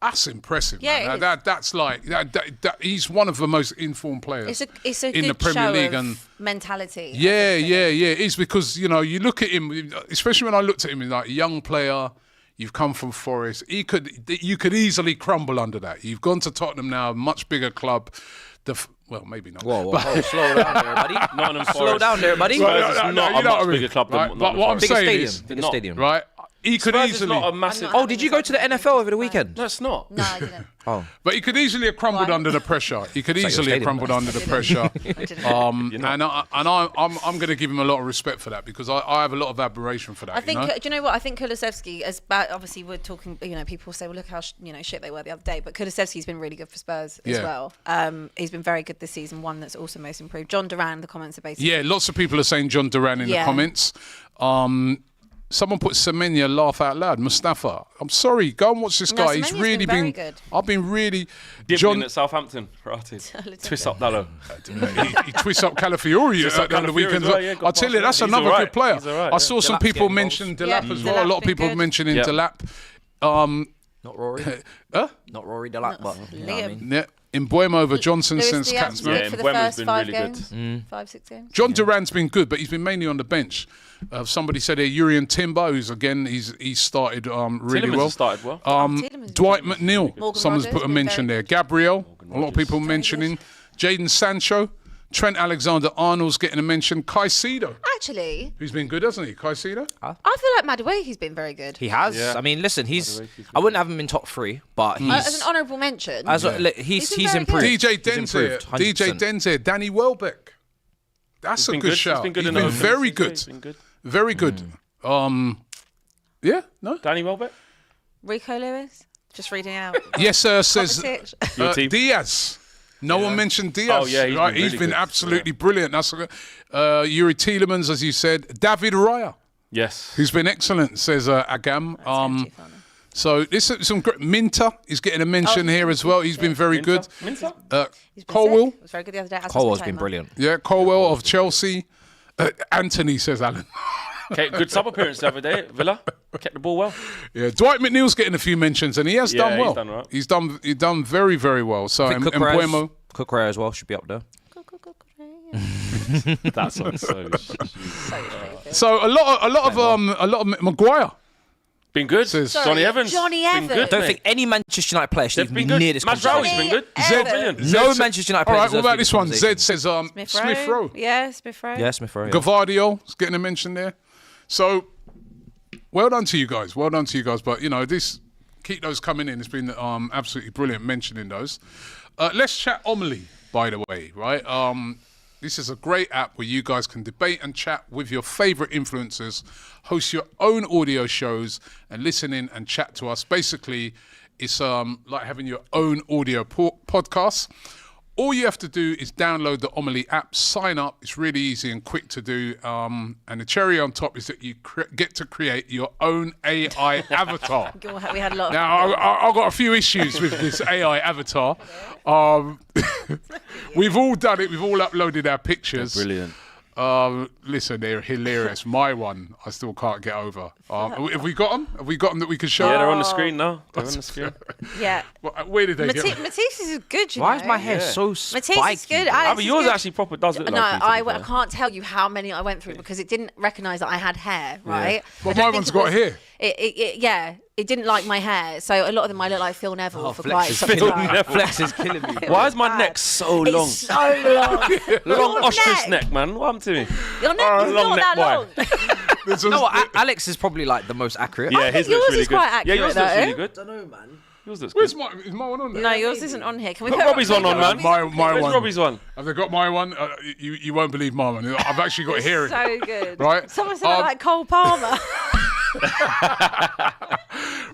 That's impressive,
Yeah,
man.
it
That's like that, he's one of the most informed players
It's a
in
good
the Premier
show
League,
of
and
mentality.
yeah. It's because, you know, you look at him, especially when I looked at him, he's like a young player. You've come from Forest. You could easily crumble under that. You've gone to Tottenham now, a much bigger club. Well, maybe not.
Whoa, slow down there, buddy.
Nottingham
Slow
Forest.
down there, buddy.
Spurs
No,
is
no,
not
you
a
know what
much
I mean,
bigger club than
right? But
Nottingham
what I'm
Forest.
Biggest
saying
stadium.
is,
Biggest stadium.
right? He could
Spurs is
easily,
not a massive.
Oh, did you go to the NFL over the weekend?
No, it's not.
No, I didn't.
Oh.
but he could easily have crumbled
Why?
under the pressure. He could easily have
stadium.
crumbled under the pressure.
I didn't.
And I'm going to give him a lot of respect for that because I have a lot of admiration for that.
I think,
you know?
do you know what? I think Kulusevski, as bad, obviously we're talking, you know, people say, well, look how, shit they were the other day, but Kulusevski's been really good for Spurs as
Yeah.
well. He's been very good this season, one that's also most improved. John Duran, the comments are basically...
Yeah, lots of people are saying John Duran in the
Yeah.
comments. Someone put Semenya laugh out loud. Mustafa, I'm sorry. Go and watch this
No,
guy. He's
Semenya's
really
been very good.
I've been really.
Dibbling at Southampton. Right. Twist up Dallo.
he twists up Calafiori
Twists up
on the
Calafiori
weekends.
as well, yeah, got
I'll tell you, that's
He's
another
all right.
good player.
He's all right,
I
yeah.
saw some
Delap's
people
getting
mention
goals.
Delap
Yeah,
as well. A lot
Delap's
of people
been good.
mentioning
Yeah.
Delap.
Not Rory.
Huh?
Not Rory Delap, but you know what I
Liam.
mean?
Yeah. In Boemo over Johnson
Lewis
since
Diaz was
Catsman.
Yeah,
good for the
Mbeumo's
first
been
5
really good.
games. 5-6 games.
John Duran's been good, but he's been mainly on the bench. Somebody said here, Urian Timber, who's again, he's started really
Tillemans
well.
has started well.
Tillemans
Dwight
has
McNeil,
Morgan
someone's
Rogers
put a
been
mention
very
there. Gabriel, a lot of people mentioning. Jaden Sancho, Trent Alexander-Arnold's getting a mention. Caicedo,
Actually,
who's been good, hasn't he? Caicedo?
I feel like Madueke's been very good.
He has.
Yeah.
I mean, listen, I wouldn't have him in top 3, but he's
As an honourable mention.
he's
been very
improved.
good.
DJ
He's improved,
Denzer, DJ
100%.
Denzer, Danny Welbeck. That's a
been
good
good.
shout.
He's been good
He's
in
been
other
very
things.
good.
He's been good.
Very good. Yeah, no?
Danny Welbeck.
Rico Lewis, just reading out.
Yes, sir, says
Kovacic.
Your team.
Diaz. No one mentioned Diaz.
Oh, yeah, he's
right?
been
He's
really
been
good.
absolutely brilliant. That's Yuri Tielemans, as you said. David Raya,
Yes.
who's been excellent, says Agam. So this is some great. Minter is getting a mention here as well. He's been very good.
Minter?
He's been
Colwell.
sick. He was very good the other day.
Colwell's been brilliant.
Yeah, Colwell of Chelsea. Anthony, says Alan.
Okay, good sub appearance the other day at Villa. Kept the ball well.
Yeah, Dwight McNeil's getting a few mentions, and he has
Yeah,
done well.
he's done right.
He's done very, very well. So
I think
and Buemo.
Cucurella as well should be up there.
That sounds so.
So a lot of Maguire.
Been good.
Says-
Johnny Evans.
Johnny
Been
Evans.
good,
I don't
mate.
think any Manchester United player should
They've
even
been
be
good.
near this
Mazraoui's
conversation.
been good.
Zed-
Brilliant.
No Manchester United
All
player
right, what
deserves to
about
be
this
in
one?
this
Zed
conversation.
says Smith Rowe.
Yeah, Smith Rowe.
Yeah, Smith Rowe. Yeah.
Gavardio's getting a mention there. So, well done to you guys. Well done to you guys. But, keep those coming in. It's been absolutely brilliant mentioning those. Let's chat Omili, by the way, right? This is a great app where you guys can debate and chat with your favourite influencers, host your own audio shows, and listen in and chat to us. Basically, it's like having your own audio podcast. All you have to do is download the Omili app, sign up. It's really easy and quick to do. And the cherry on top is that you get to create your own AI avatar.
We had a lot of
Now, I've got a few issues with this AI avatar. We've all done it. We've all uploaded our pictures.
They're brilliant.
Listen, they're hilarious. My one, I still can't get over. Have we got them? Have we got them that we can show?
Yeah, they're on the screen now. They're on the screen.
Yeah.
Where did they get them?
Matisse is good, you know.
Why is my hair so spiky?
Matisse is good.
I
Alex
mean,
is
yours
good.
actually proper does look
No,
like
I can't tell you how many I went through because it didn't recognise that I had hair, right?
Well,
I don't
my
think
one's
it
got
was-
hair.
It didn't like my hair, so a lot of them I look like Phil Neville for
Flex
quite
is
some
killing
time.
me. Flex is killing me.
Why is my neck so long?
It's so long.
Long
Your
ostrich neck, man. What happened to me?
Your neck is
long
not
neck
that
boy.
long.
This
You know
was-
what? Alex is probably like the most accurate.
Yeah, his
yours
looks really
is
good.
quite
Yeah,
accurate,
yours looks
though.
really good.
I don't know, man.
Yours looks
Where's
good.
is my one on there?
No, yours isn't on here. Can we
Put
put
Robbie's one on, man.
My
Where's
one.
Robbie's one?
Have they got my one? You won't believe my one. I've actually got hair in it.
So good.
Right?
Someone said I like Cole Palmer.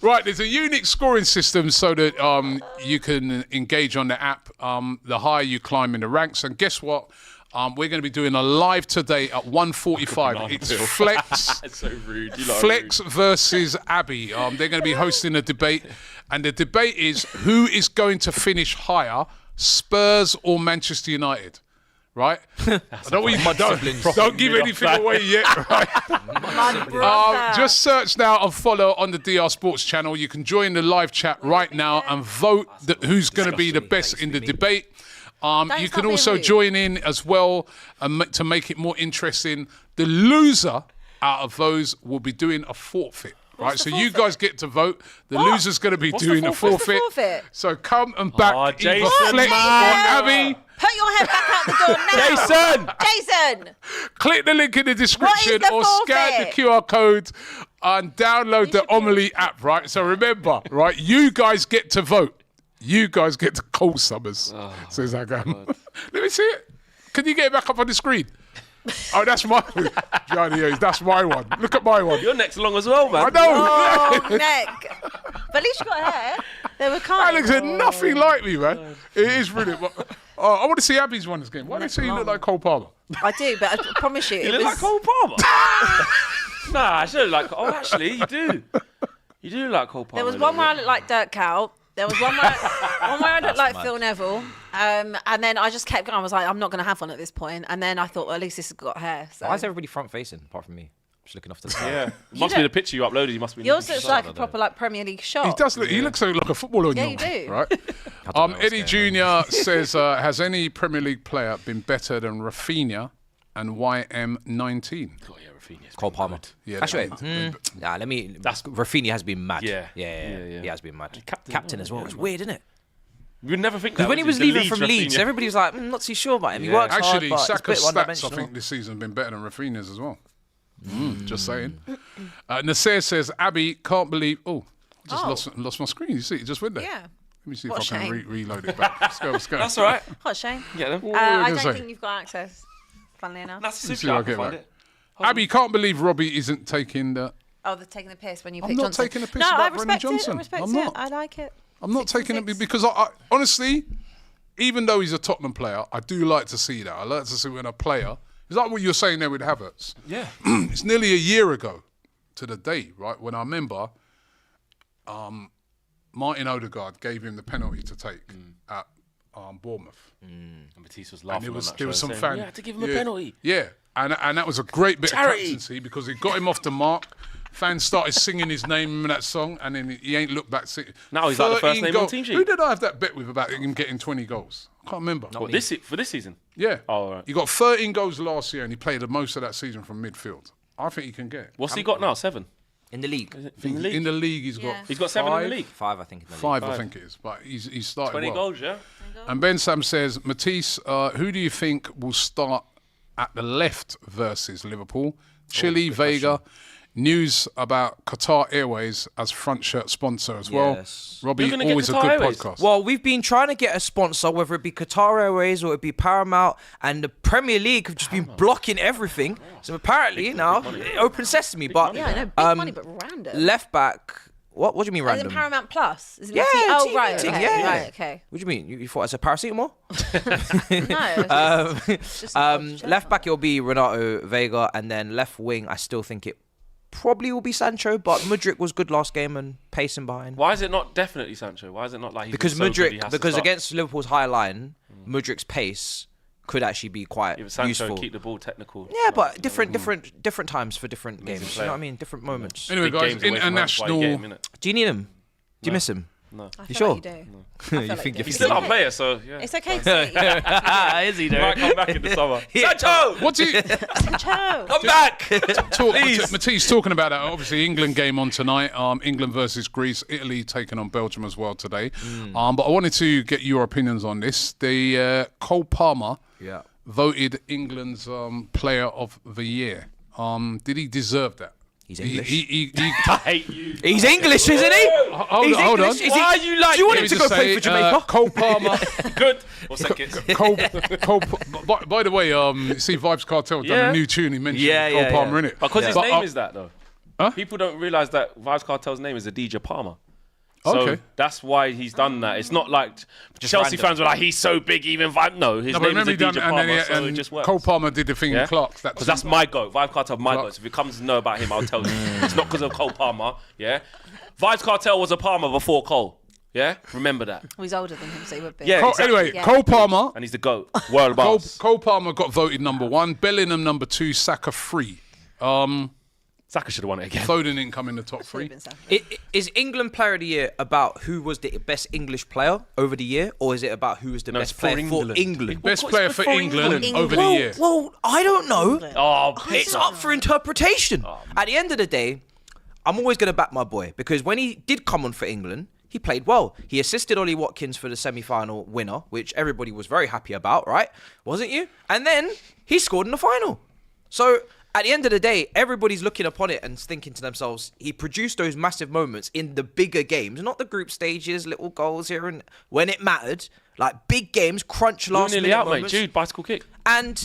Right, there's a unique scoring system so that you can engage on the app. The higher you climb in the ranks. And guess what? We're going to be doing a live today at 1:45. It's Flex.
It's so rude. You lot are
Flex versus Abby. They're going to be hosting a debate. And the debate is who is going to finish higher, Spurs or Manchester United? Right? Don't give anything away yet, right? Just search now and follow on the DR Sports channel. You can join the live chat right now and vote who's going to be the best in the debate. You can
stop
also
being rude.
join in as well to make it more interesting. The loser out of those will be doing a forfeit. Right,
the
so you
forfeit?
guys get to vote. The loser's going to be doing a
forfeit? What's the
forfeit.
forfeit?
So come and back
Oh,
either
Jason,
Flex or
man.
Abby.
Put your head back out the door now. Jason!
Click the link in the description
the
or scan the
forfeit?
QR code and download the Omili app, right? So remember, right, you guys get to vote. You guys get to call Summers. Says that guy. Let me see it. Can you get it back up on the screen? Oh, that's my Johnny. That's my one. Look at my one.
Your neck's long as well, man.
I know.
Oh, neck. But at least you got hair. They were kind.
Alex is nothing like me, man. It is brilliant. I want to see Abby's one again. Why do they say you look like Cole Palmer?
I do, but I promise you,
You
it
look
was.
like Cole Palmer. Nah, I should look like. Oh, actually, you do. You do look like Cole Palmer.
There was
a
one
little
where I
bit.
looked like Dirk Cow. There was one where I looked like Phil Neville. And then I just kept going. I was like, I'm not going to have one at this point. And then I thought, well, at least this has got hair. So.
Why is everybody front facing apart from me? Just looking off to the side.
Yeah. Must be the picture you uploaded. You must be.
Yours looks like a
don't know.
proper like Premier League shot.
He does look. He looks like a footballer.
Yeah,
on
you do.
Right.
know what's
Eddie Jr. says, has any Premier League player been better than Rafinha and YM19?
Oh, yeah, Rafinha's
Cole
been
Palmer.
good.
Yeah,
Actually,
they-
nah, let me.
That's-
Rafinha has been mad.
Yeah.
Yeah. He has been mad.
Captain
Captain
as
as well.
well,
It's
yeah,
weird, isn't it?
You'd never think that.
Because when he
would
was
you? The
leaving from Leeds,
Rafinha.
everybody was like, not too sure about him. He
Yeah.
works
Actually,
hard, but it's a bit
Saka's stats, I
one-dimensional.
think, this season have been better than Rafinha's as well. Just saying. Nasser says, Abby, can't believe... Oh, I just lost my screen. You see, it just went there.
Yeah.
Let me see
What
if I can
shame.
reload it back. Let's go.
That's all right.
What a shame.
Get them.
What were you
I
gonna
don't
say?
think you've got access. Funnily enough.
That's
Let's
super.
see if
I
I
can
get
find
back.
it.
Abby, can't believe Robbie isn't taking the...
Oh, they're taking the piss when you
I'm
pick
not
Johnson.
taking the piss
no,
about
I
Brennan
respect
Johnson.
it. I respect
I'm
it.
not.
I like it.
I'm not
6 and
taking it
6.
because I honestly, even though he's a Tottenham player, I do like to see that. I like to see when a player... It's like what you're saying there with Havertz.
Yeah.
It's nearly a year ago to the day, right, when I remember Martin Odegaard gave him the penalty to take at Bournemouth.
And Matisse was
And
laughing
there was
on that
there was
show,
some
saying,
fan.
"We had to give him a penalty."
Yeah, and that was a great bit
Charity.
of captaincy because it got him off the mark. Fans started singing his name in that song, and then he ain't looked back.
Now he's like the first
13
name on the team sheet.
Who did I have that bet with about him getting 20 goals? I can't remember.
What, for this season?
Yeah.
Oh, all right.
He got 13 goals last year, and he played the most of that season from midfield. I think he can get it.
What's he got now? 7.
In the league.
In the league.
In the league, he's got
Yeah.
He's got 7 in the
five.
league.
5, I think. In the league.
5, I think it is. But he's started
20
well.
goals, yeah.
And Ben Sam says, Matisse, who do you think will start at the left versus Liverpool? Chile, Vega. News about Qatar Airways as front shirt sponsor as well.
Yes.
Robbie,
You're gonna get
always a
Qatar
good
Airways?
podcast.
Well, we've been trying to get a sponsor, whether it be Qatar Airways or it be Paramount, and the Premier League have just been blocking everything. So apparently now, open sesame. But
Yeah, I know. Big money, but random.
left back, What do you mean
As in
random?
Paramount Plus? Is it
Yeah,
Oh,
TV
right.
thing,
Okay.
yeah.
Right. Okay.
What do you mean? You thought it's a paracetamol?
No. it's just
Left back it'll be Renato Vega, and then left wing I still think it probably will be Sancho, but Mudryk was good last game and pacing behind.
Why is it not definitely Sancho? Why is it not like he's
Because
been so good he
Mudryk,
has to
because
start?
against Liverpool's high line, Mudryk's pace could actually be quite
Yeah, but Sancho
useful.
keep the ball technical.
Yeah, but different times for different games. You
player.
know what I mean? Different moments.
Anyway,
Big
guys,
games away from home, that's why you
international.
get him, innit?
Do you need him? Do you miss him?
No.
I
You
feel
sure?
like you do.
You
like
think
you
you're
He's
do.
still our player, so yeah.
It's okay to say.
Is he
He might come back in the summer. Sancho!
What do you
Come back!
talk? Matisse talking about that. Obviously, England game on tonight. England versus Greece. Italy taking on Belgium as well today. But I wanted to get your opinions on this. The Cole Palmer
Yeah.
voted England's Player of the Year. Did he deserve that?
He's English.
I hate you.
He's English, isn't he?
Hold on.
English. Is he-
Why are you like
Do you want
Let
him
me
to go
just
play
say,
for Jamaica?
Cole Palmer.
Good. What's that, kids?
By the way, see Vibes Cartel done
Yeah.
a new tune. He mentioned
Yeah,
Cole
yeah,
Palmer
yeah.
in it.
Because his
But,
name is that, though.
Huh?
People don't realise that Vibes Cartel's name is Adidja Palmer. So
Okay.
that's why he's done that. It's not like Chelsea
random.
fans were like, he's so big, even Vibe. No, his
No, but
name is
remember he done,
Adidja
and then
Palmer,
he,
so it
and
just works.
Cole Palmer did the thing in Clark's.
Because that's my goat. Vibe Cartel, my
Clark.
goat. So if it comes to know about him, I'll tell you. It's not because of Cole Palmer, yeah? Vibes Cartel was a Palmer before Cole, yeah? Remember that.
Well, he's older than him, so he would be.
Yeah.
Cole,
exactly.
Anyway,
Yeah.
Cole Palmer.
And he's the GOAT. World
Cole,
boss.
Cole Palmer got voted number 1. Bellingham number 2. Saka 3.
Saka should have won it again.
Foden didn't come in the top 3.
Is England Player of the Year about who was the best English player over the year, or is it about who was the
No,
best
it's
player
for
for
England.
England?
Best
course,
player
it's
for
for
England,
England.
over the year.
Well, I don't know.
Oh,
It's up for interpretation. At the end of the day, I'm always going to back my boy because when he did come on for England, he played well. He assisted Ollie Watkins for the semi-final winner, which everybody was very happy about, right? Wasn't you? And then he scored in the final. So at the end of the day, everybody's looking upon it and thinking to themselves, he produced those massive moments in the bigger games, not the group stages, little goals here and when it mattered, like big games, crunch last
nearly
minute
out,
moments.
mate. Jude, bicycle kick.
And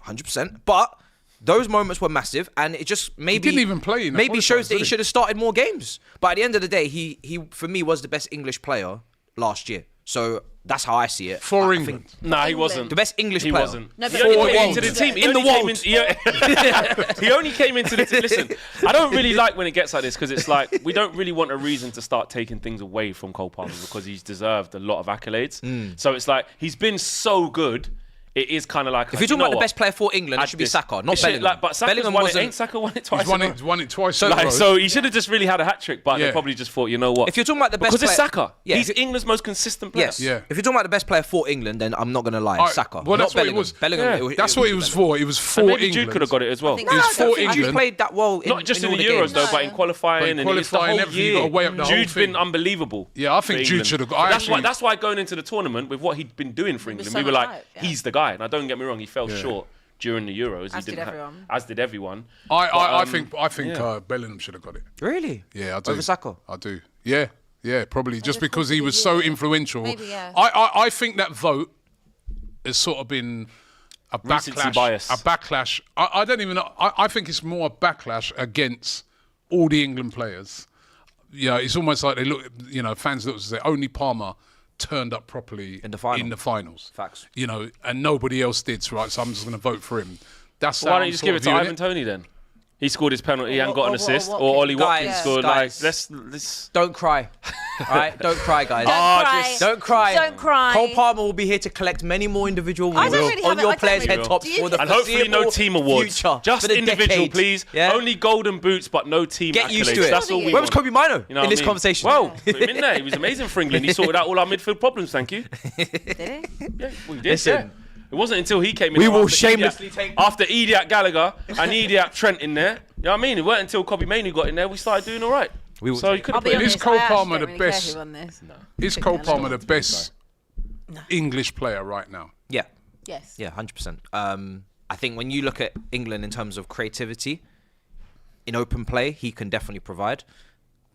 100%. But those moments were massive, and it just maybe
didn't even play in the
maybe shows
qualifiers,
that he
did he?
should have started more games. But at the end of the day, he for me was the best English player last year. So that's how I see it.
For
I
England.
think
Nah, he
England.
wasn't.
the best English
He
player.
wasn't.
No,
he
but
only
for
came
the
into the
world.
team. He
In the
only came
world.
he only came into the team. Listen, I don't really like when it gets like this because it's like we don't really want a reason to start taking things away from Cole Palmer because he's deserved a lot of accolades. So it's like he's been so good. It is kind of like
If you're talking about the best player for England, it should be Saka, not Bellingham.
But Saka's
Bellingham
won it.
wasn't.
Ain't Saka won it twice?
He's won it twice.
So-
in a row.
Like, so he should have just really had a hat trick, but
Yeah.
they probably just thought, you know what?
If you're talking about the best
because it's
player-
Saka.
Yeah,
He's
if you-
England's most consistent player.
Yes.
Yeah.
If you're talking about the best player for England, then I'm not going to lie.
Alright,
Saka.
well, that's
not
what it
Bellingham.
was.
Bellingham.
Yeah.
That's what it was for. It was for
And maybe
England.
Jude could have got it as well.
think
It was
No, I
for
don't think
England.
He played that well in,
Not just in
all
the
the
Euros
games.
though,
No.
but in qualifying
But in
and it's the
qualifying,
whole
everything, you
year.
gotta weigh up the whole
Jude's
thing.
been unbelievable.
Yeah, I think
for
Jude
England.
should have got-
But
I
That's why.
actually-
That's why going into the tournament with what he'd been doing for
was
England,
so
we were
much
like,
hype, yeah.
he's the guy. And I don't get me wrong, he fell short during the Euros.
As
he
did
didn't
everyone.
as did everyone.
I think
yeah.
Bellingham should have got it.
Really?
Yeah, I do.
Over Saka?
I do. Yeah, probably just
thought
because he
he
was
did,
so
yeah.
influential.
Maybe, yeah.
I think that vote has sort of been a
Recency
backlash.
bias.
A backlash. I don't even know. I think it's more a backlash against all the England players. You know, it's almost like they look. You know, fans look and say only Palmer turned up properly
In the final.
In the finals.
Facts.
You know, and nobody else did. So, right, so I'm just going to vote for him. That's
Why
how
don't
I'm
you just
sort
give
of
it to
viewing
Ivan Toney then? He scored his penalty and got an
Or
assist,
Watkins.
or Ollie Watkins
Guys,
scored.
guys.
Like, let's.
Don't cry. All right? Don't cry, guys.
Don't cry.
just-
Don't cry.
Don't cry.
Cole Palmer will be here to collect many more individual
I don't
awards
really
on
have it-
your
I don't
players'
really-
head tops
Do you
for the
And hopefully no
foreseeable
team awards.
future,
Just
for the
individual,
decade.
please.
Yeah?
Only golden boots, but no team
Get
accolades.
used to it.
That's all we
Where
Where was
want.
Kobe Mino
You know
in
what
this
I mean?
conversation?
Well, put him in there. He was amazing for England. He sorted out all our midfield problems. Thank you.
Did he?
Yeah, we did.
Listen.
Yeah. It wasn't until he came in.
We will
after
shamelessly
Idiot,
take-
after Idiot Gallagher and Idiot Trent in there. You know what I mean? It weren't until Kobe Mainoo got in there we started doing all right.
We will
So you
take-
could
I'll
have
be
put him.
Is
honest.
Cole
I actually
Palmer
don't
the
really care
best?
who won this.
Is Cole Palmer the best English player right now?
Yeah.
Yes.
Yeah, 100%. I think when you look at England in terms of creativity, in open play, he can definitely provide.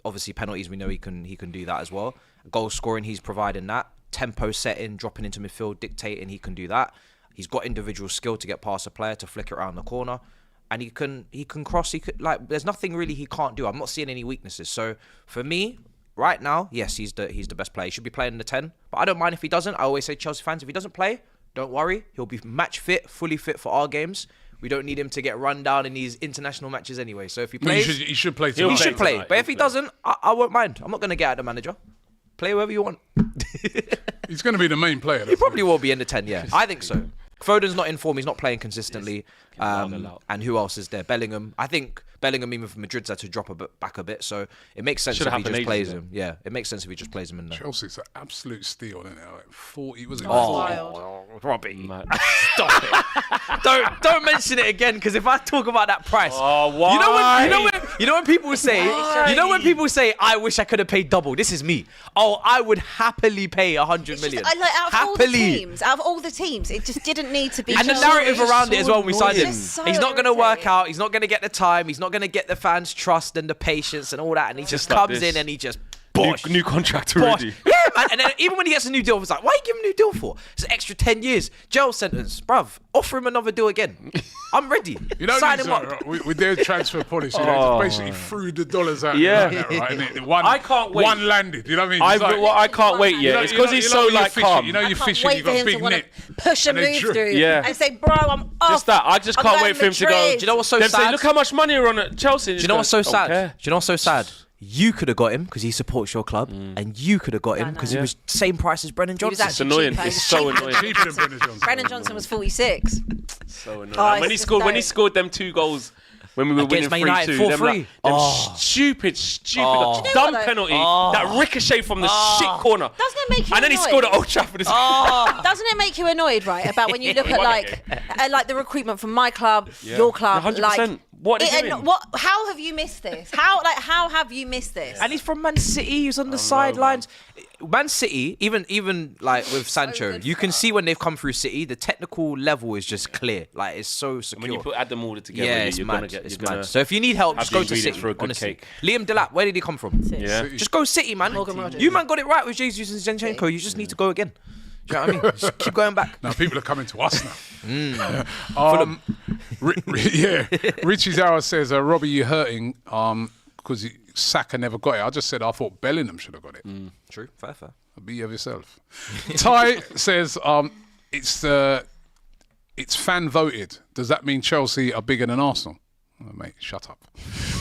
Obviously, penalties, we know he can do that as well. Goal scoring, he's providing that. Tempo setting, dropping into midfield, dictating, he can do that. He's got individual skill to get past a player, to flick it around the corner. and he can cross. He could there's nothing really he can't do. I'm not seeing any weaknesses. So for me, right now, yes, he's the best player. He should be playing in the 10. But I don't mind if he doesn't. I always say Chelsea fans, if he doesn't play, don't worry. He'll be match fit, fully fit for our games. We don't need him to get run down in these international matches anyway. So if he plays,
he should play.
he should play. But if he doesn't, I won't mind. I'm not going to get at the manager. Play whoever you want.
He's going to be the main player.
He probably will be in the 10, yeah. I think so. Foden's not in form. He's not playing consistently. And who else is there? Bellingham. I think Bellingham, even for Madrid's had to drop back a bit. So it makes sense if he just plays him. Yeah, it makes sense if he just plays him in there.
Chelsea's an absolute steal, isn't it? Like 40, was it?
Robbie. Stop it. Don't mention it again, because if I talk about that price.
Oh, why?
You know when people say, I wish I could have paid double. This is me. Oh, I would happily pay 100 million.
Out of all the teams, it just didn't need to be.
And the narrative around it as well when we signed him.
So
He's not going to work out. He's not going to get the time. He's not going to get the fans' trust and the patience and all that. And he just comes in and he just
new contract already.
Yeah, man. And then even when he gets a new deal, it's like, why are you giving him a new deal for? It's an extra 10 years. Jail sentence. Bruv, offer him another deal again. I'm ready. Sign him up.
With their transfer policy, they just basically threw the dollars out.
Yeah.
I
can't wait.
One landed. You know what I mean?
I can't wait yet. It's because he's so calm.
You know you're fishing.
Wait
You
for
got a
him
big
to want
net.
to push a move through and say, bro, I'm off.
Just that. I just can't wait for him to go.
Do you know what's so
Then
sad?
say, look how much money are on at Chelsea.
Do you know what's so sad? You could have got him because he supports your club, and you could have got him because he was same price as Brennan Johnson.
It's annoying. It's so annoying.
Cheaper than Brennan Johnson.
Brennan Johnson was 46.
So annoying. When he scored them 2 goals when we were winning 3-2, stupid dumb penalty, that ricochet from the shit corner.
Doesn't it make you
and then he scored at Old Trafford.
Doesn't it make you annoyed, right, about when you look at like the recruitment from my club, your club,
100%.
like
what are they doing?
How have you missed this? How have you missed this?
And he's from Man City. He's on the sidelines. Man City, even like with Sancho, you can see when they've come through City, the technical level is just clear. Like it's so secure.
When you add them all together,
it's mad. So if you need help, just go to City.
For a good
honestly.
cake.
Liam Delap, where did he come from?
Yeah.
Just go City, man. You man got it right with Jesus and Zinchenko. You just need to go again. Do you know what I mean? Just keep going back.
Now people are coming to us now. Richie Zara says, Robbie, you hurting because Saka never got it. I just said I thought Bellingham should have got it.
True, fair.
Be of yourself. Ty says it's fan voted. Does that mean Chelsea are bigger than Arsenal? Oh, mate, shut up.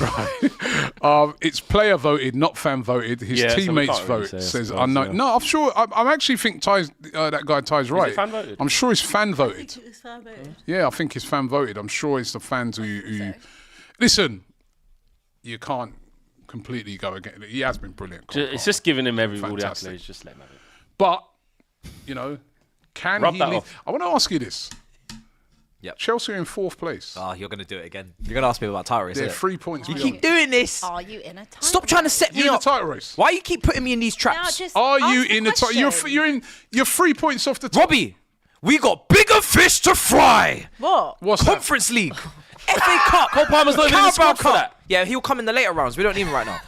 Right. It's player voted, not fan voted. His teammates vote says unknown. No, I'm sure. I actually think Ty's that guy Ty's right.
Is it fan voted?
I'm sure it's fan voted.
It's fan voted.
Yeah, I think it's fan voted. I'm sure it's the fans who listen. You can't completely go against it. He has been brilliant.
It's just giving him all the accolades. Just let him have it.
But can
Rub
he?
that off.
I want to ask you this.
Yep.
Chelsea are in 4th place.
Oh, you're going to do it again. You're going to ask me about title race.
They're 3 points.
You
beyond.
keep doing this.
Are you in a title
Stop trying to set me
in the
up.
title race.
Why you keep putting me in these traps?
Are you in the title? You're 3 points off the top.
Robbie, we got bigger fish to fry.
What's
Conference League, FA Cup.
Cole Palmer's not even in the squad for that.
Yeah, he'll come in the later rounds. We don't need him right now.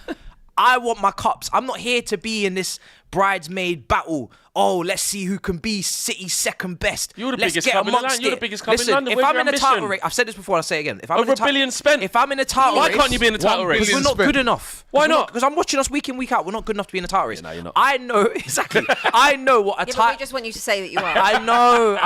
I want my cups. I'm not here to be in this bridesmaid battle. Oh, let's see who can be City's second best.
You're the
let's
biggest
get
club in the
amongst
land. You're the
it.
biggest club in
Listen,
London.
if
Where's
I'm
your
in a title
ambition?
race, I've said this before. I'll say it again. If I'm
Over $1 billion spent.
If I'm in a title
Why
race,
can't you be in the title race?
Because we're not good enough.
Why not?
Because I'm watching us week in, week out. We're not good enough to be in a title race.
No, you're not.
I know exactly. I know what a
Yeah, but
title.
we just want you to say that you are.
I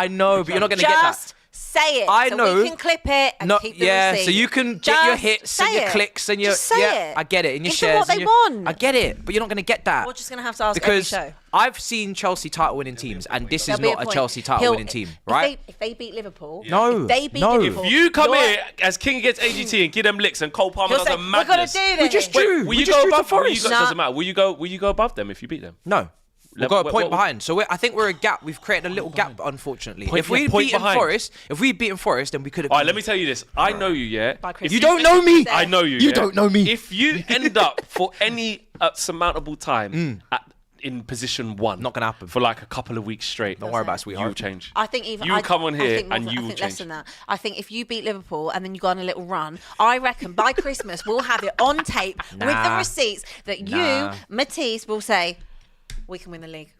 know, but you're not going to get that.
Just say it.
I
so
know.
we can clip it and keep the receipt.
So you can get your hits and your clicks and your
Just say it.
I get it, and your
Give
shares.
them what they want.
I get it, but you're not going to get that.
We're just going to have to ask
because
every show.
I've seen Chelsea title winning teams, and this is
There'll be
not a
point.
Chelsea title winning team, right?
If they beat Liverpool,
No,
if they beat
no.
Liverpool,
If you come
you're-
here as king against AGT and give them licks and Cole Palmer
you'll
does
say,
a
we're going to
madness.
do this.
We just drew.
Will
We
you
just
go
drew to
above?
Forest.
Doesn't matter. Will you go above them if you beat them?
No. We'll go a point
what-
behind. So I think we're a gap. We've created a little gap, unfortunately. If we'd
point
beaten
behind.
Forest, then we could have.
All right, let me tell you this. I know you, yeah.
Christmas.
You don't know me.
I know you.
You
yeah?
don't know me.
If you end up for any surmountable time in position 1,
Not gonna happen.
for like a couple of weeks straight.
Don't worry about it, sweetheart.
You will change.
I think even
you come on here
I
and
think
you will
less
change.
than that. I think if you beat Liverpool and then you go on a little run, I reckon by Christmas we'll have it on tape with the receipts that you, Matisse, will say, we can win the league.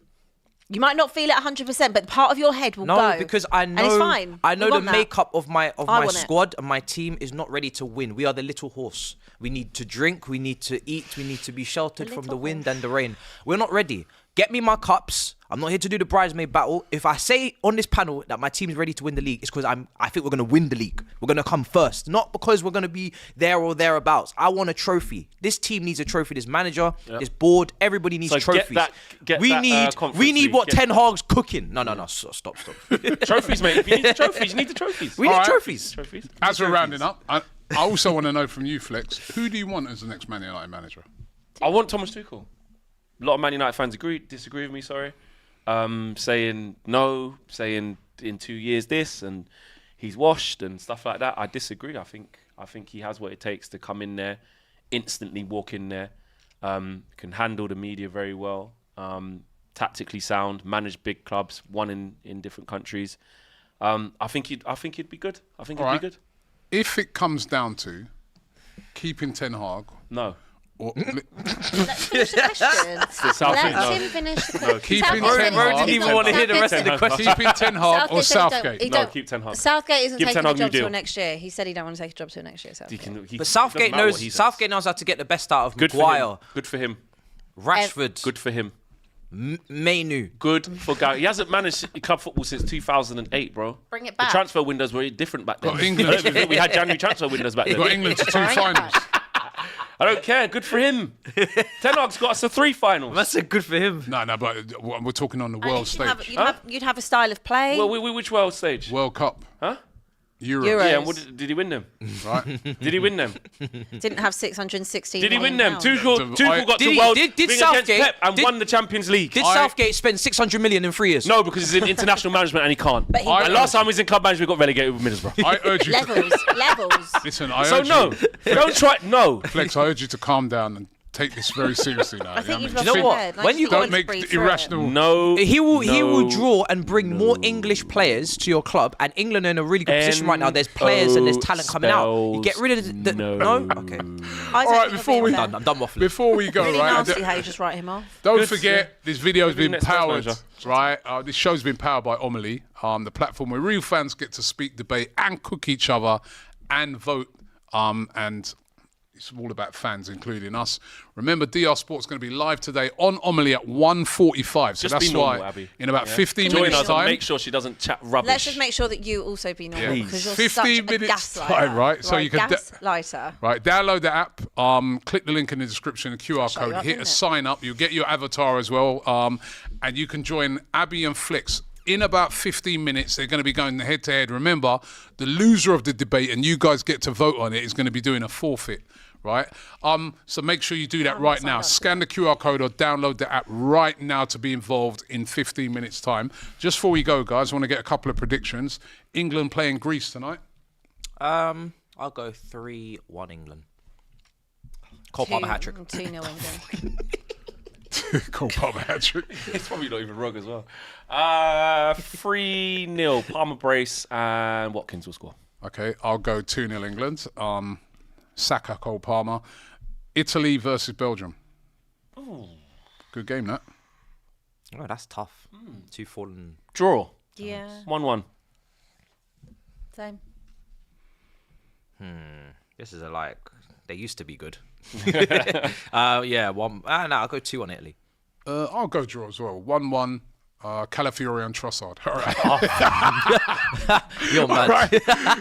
You might not feel it 100%, but part of your head will go.
No, because I know,
and it's fine.
I know
You
the
want that.
makeup of my
want it.
squad and my team is not ready to win. We are the little horse. We need to drink, we need to eat, we need to be sheltered from the
little
wind and the rain. We're not ready. Get me my cups. I'm not here to do the bridesmaid battle. If I say on this panel that my team is ready to win the league, it's because I think we're going to win the league. We're going to come first, not because we're going to be there or thereabouts. I want a trophy. This team needs a trophy. This manager, this board, everybody needs
So
trophies.
we
need what Ten Hag's cooking. No, stop.
Trophies, mate. If you need the trophies, you need the trophies.
We need
Alright.
trophies.
As we're rounding up, I also want to know from you, Flex, who do you want as the next Man United manager?
I want Thomas Tuchel. A lot of Man United fans disagree with me, saying no, saying in 2 years this, and he's washed and stuff like that. I disagree. I think he has what it takes to come in there, instantly walk in there, can handle the media very well, tactically sound, manage big clubs, won in different countries. I think he'd be good. I think he'd be good.
If it comes down to keeping Ten Hag,
No.
or
Let's finish the question.
Southgate,
Let
no.
him finish the question.
keeping
Southgate-
Ten
Bro
Hag,
didn't even want to hear the rest of the question.
keeping Ten Hag or Southgate.
No, keep Ten Hag.
Southgate isn't
Give
taking
Ten
the
Hag new
job till
deal.
next year. He said he don't want to take a job till next year. Southgate.
But Southgate knows how to get the best out of
Good for
Maguire,
him. Good for him.
Rashford,
Good for him.
Mainu.
Good for Gary. He hasn't managed club football since 2008, bro.
Bring it
The
back.
transfer windows were different back then.
Got England.
We had January transfer windows back
Got
then.
England to 2
Bring it
finals.
back.
I don't care. Good for him. Ten Hag's got us to 3 finals.
That's a good for him.
No, but we're talking on the
And
world
you'd
stage.
you'd have a style of play.
Well, which world stage?
World Cup.
Huh?
Euros.
Euros.
Yeah, and did he win them?
Right?
Did he win them?
Didn't have 616.
Did he win
million
them?
pounds.
Tuchel got
Did
to
he-
world
did
ring against
Southgate-
Pep and
did-
won the Champions League.
Did Southgate spend 600 million in 3 years?
No, because he's in international management and he can't.
But he
I-
And last time he was in club management, we got relegated with Middlesbrough.
I urge you to
Levels.
listen. I
So
urge
no,
you,
don't try. No,
Flex. I urge you to calm down and take this very seriously now.
I think you've
you know
lost
what
your
I mean?
head.
When you
Don't make irrational.
no.
He will
no.
draw and bring more English players to your club, and England are in a really good position right now. There's players and there's talent coming out. You get rid of the
No.
Okay.
All
right, before we-
I'm done waffling.
Before we go,
Really
right?
nasty how you just write him off.
Don't
Good,
forget, this video has
Maybe
been
next
powered,
manager.
right? This show's been powered by Omili, the platform where real fans get to speak, debate, and cook each other and vote. And it's all about fans, including us. Remember, DR Sport's going to be live today on Omili at 1:45. So
Just
that's
be normal,
why
Abby.
in about 15
Join
minutes
us and
time.
make sure she doesn't chat rubbish.
Let's just make sure that you also be normal
Yeah.
because you're
15
such
minutes
a gaslighter.
time, right? So you can
gaslighter.
Right, download the app, click the link in the description, the QR
Show
code,
you up,
hit a
innit?
sign up, you'll get your avatar as well, and you can join Abby and Flicks. In about 15 minutes, they're going to be going head to head. Remember, the loser of the debate, and you guys get to vote on it, is going to be doing a forfeit, right? So make sure you do that right now. Scan the QR code or download the app right now to be involved in 15 minutes time. Just before we go, guys, I want to get a couple of predictions. England playing Greece tonight.
I'll go 3-1 England. Cole Palmer hat trick.
2-0 England.
Cool, Palmer hat-trick.
It's probably not even wrong as well. 3-0. Palmer brace and Watkins will score.
Okay, I'll go 2-0 England. Saka, Cole Palmer. Italy versus Belgium.
Ooh.
Good game, that.
Oh, that's tough. 2 fallen.
Draw.
Yeah.
1-1.
Same.
This is they used to be good. Yeah, one. No, I'll go 2-1 Italy.
I'll go draw as well. 1-1. Calafiori and Trossard. All right.
You're mad.
Right.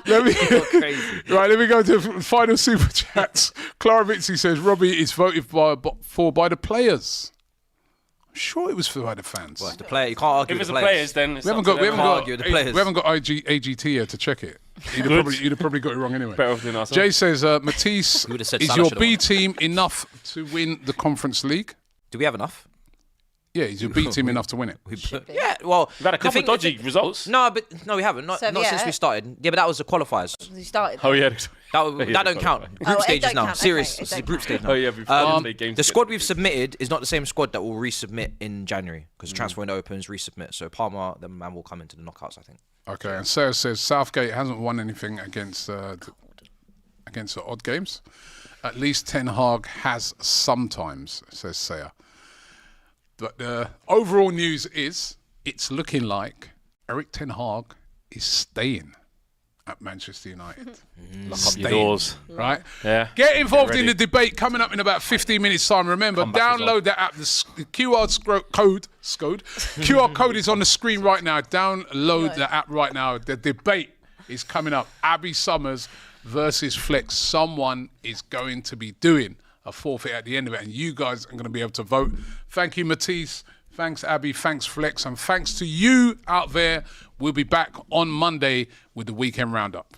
Let me,
Crazy.
right, let me go to final super chats. Clara Mitzi says Robbie is voted for by the players. I'm sure it was for by the fans.
Well, the player, you can't argue
If
with
it's
the
the
players.
players, then it's
we haven't
up to
got we
them.
haven't got
argue with the players.
we haven't got AGT here to check it. You'd have probably got it wrong anyway.
Better off doing ourselves.
Jay says Matisse,
You would've said
is
Salah
your
should've
B
won.
team enough to win the Conference League?
Do we have enough?
Yeah, is your B team enough to win it?
Yeah, well.
We've had a
the
couple
thing-
dodgy results.
No, we haven't. Not since
Serviette.
we started. Yeah, but that was the qualifiers.
You started.
Oh, yeah.
That don't count.
Oh,
Group
it
stages
don't
now.
count.
Serious.
Okay, it
It's the
don't
group
count.
stage now.
Oh, yeah. We've played games
The
to
squad
get
we've
through.
submitted is not the same squad that will resubmit in January because the transfer window opens, resubmit. So Palmer, the man, will come into the knockouts, I think.
Okay, and Sarah says Southgate hasn't won anything against the odd games. At least Ten Hag has sometimes, says Sarah. But the overall news is it's looking like Eric Ten Hag is staying at Manchester United.
Lock up your doors.
Right?
Yeah.
Get involved in
ready.
the debate coming up in about 15 minutes time. Remember,
Come back as well.
download that app. The QR code is on the screen right now. Download the app right now. The debate is coming up. Abby Summers versus Flex. Someone is going to be doing a forfeit at the end of it, and you guys are going to be able to vote. Thank you, Matisse. Thanks, Abby. Thanks, Flex. And thanks to you out there. We'll be back on Monday with the Weekend Roundup.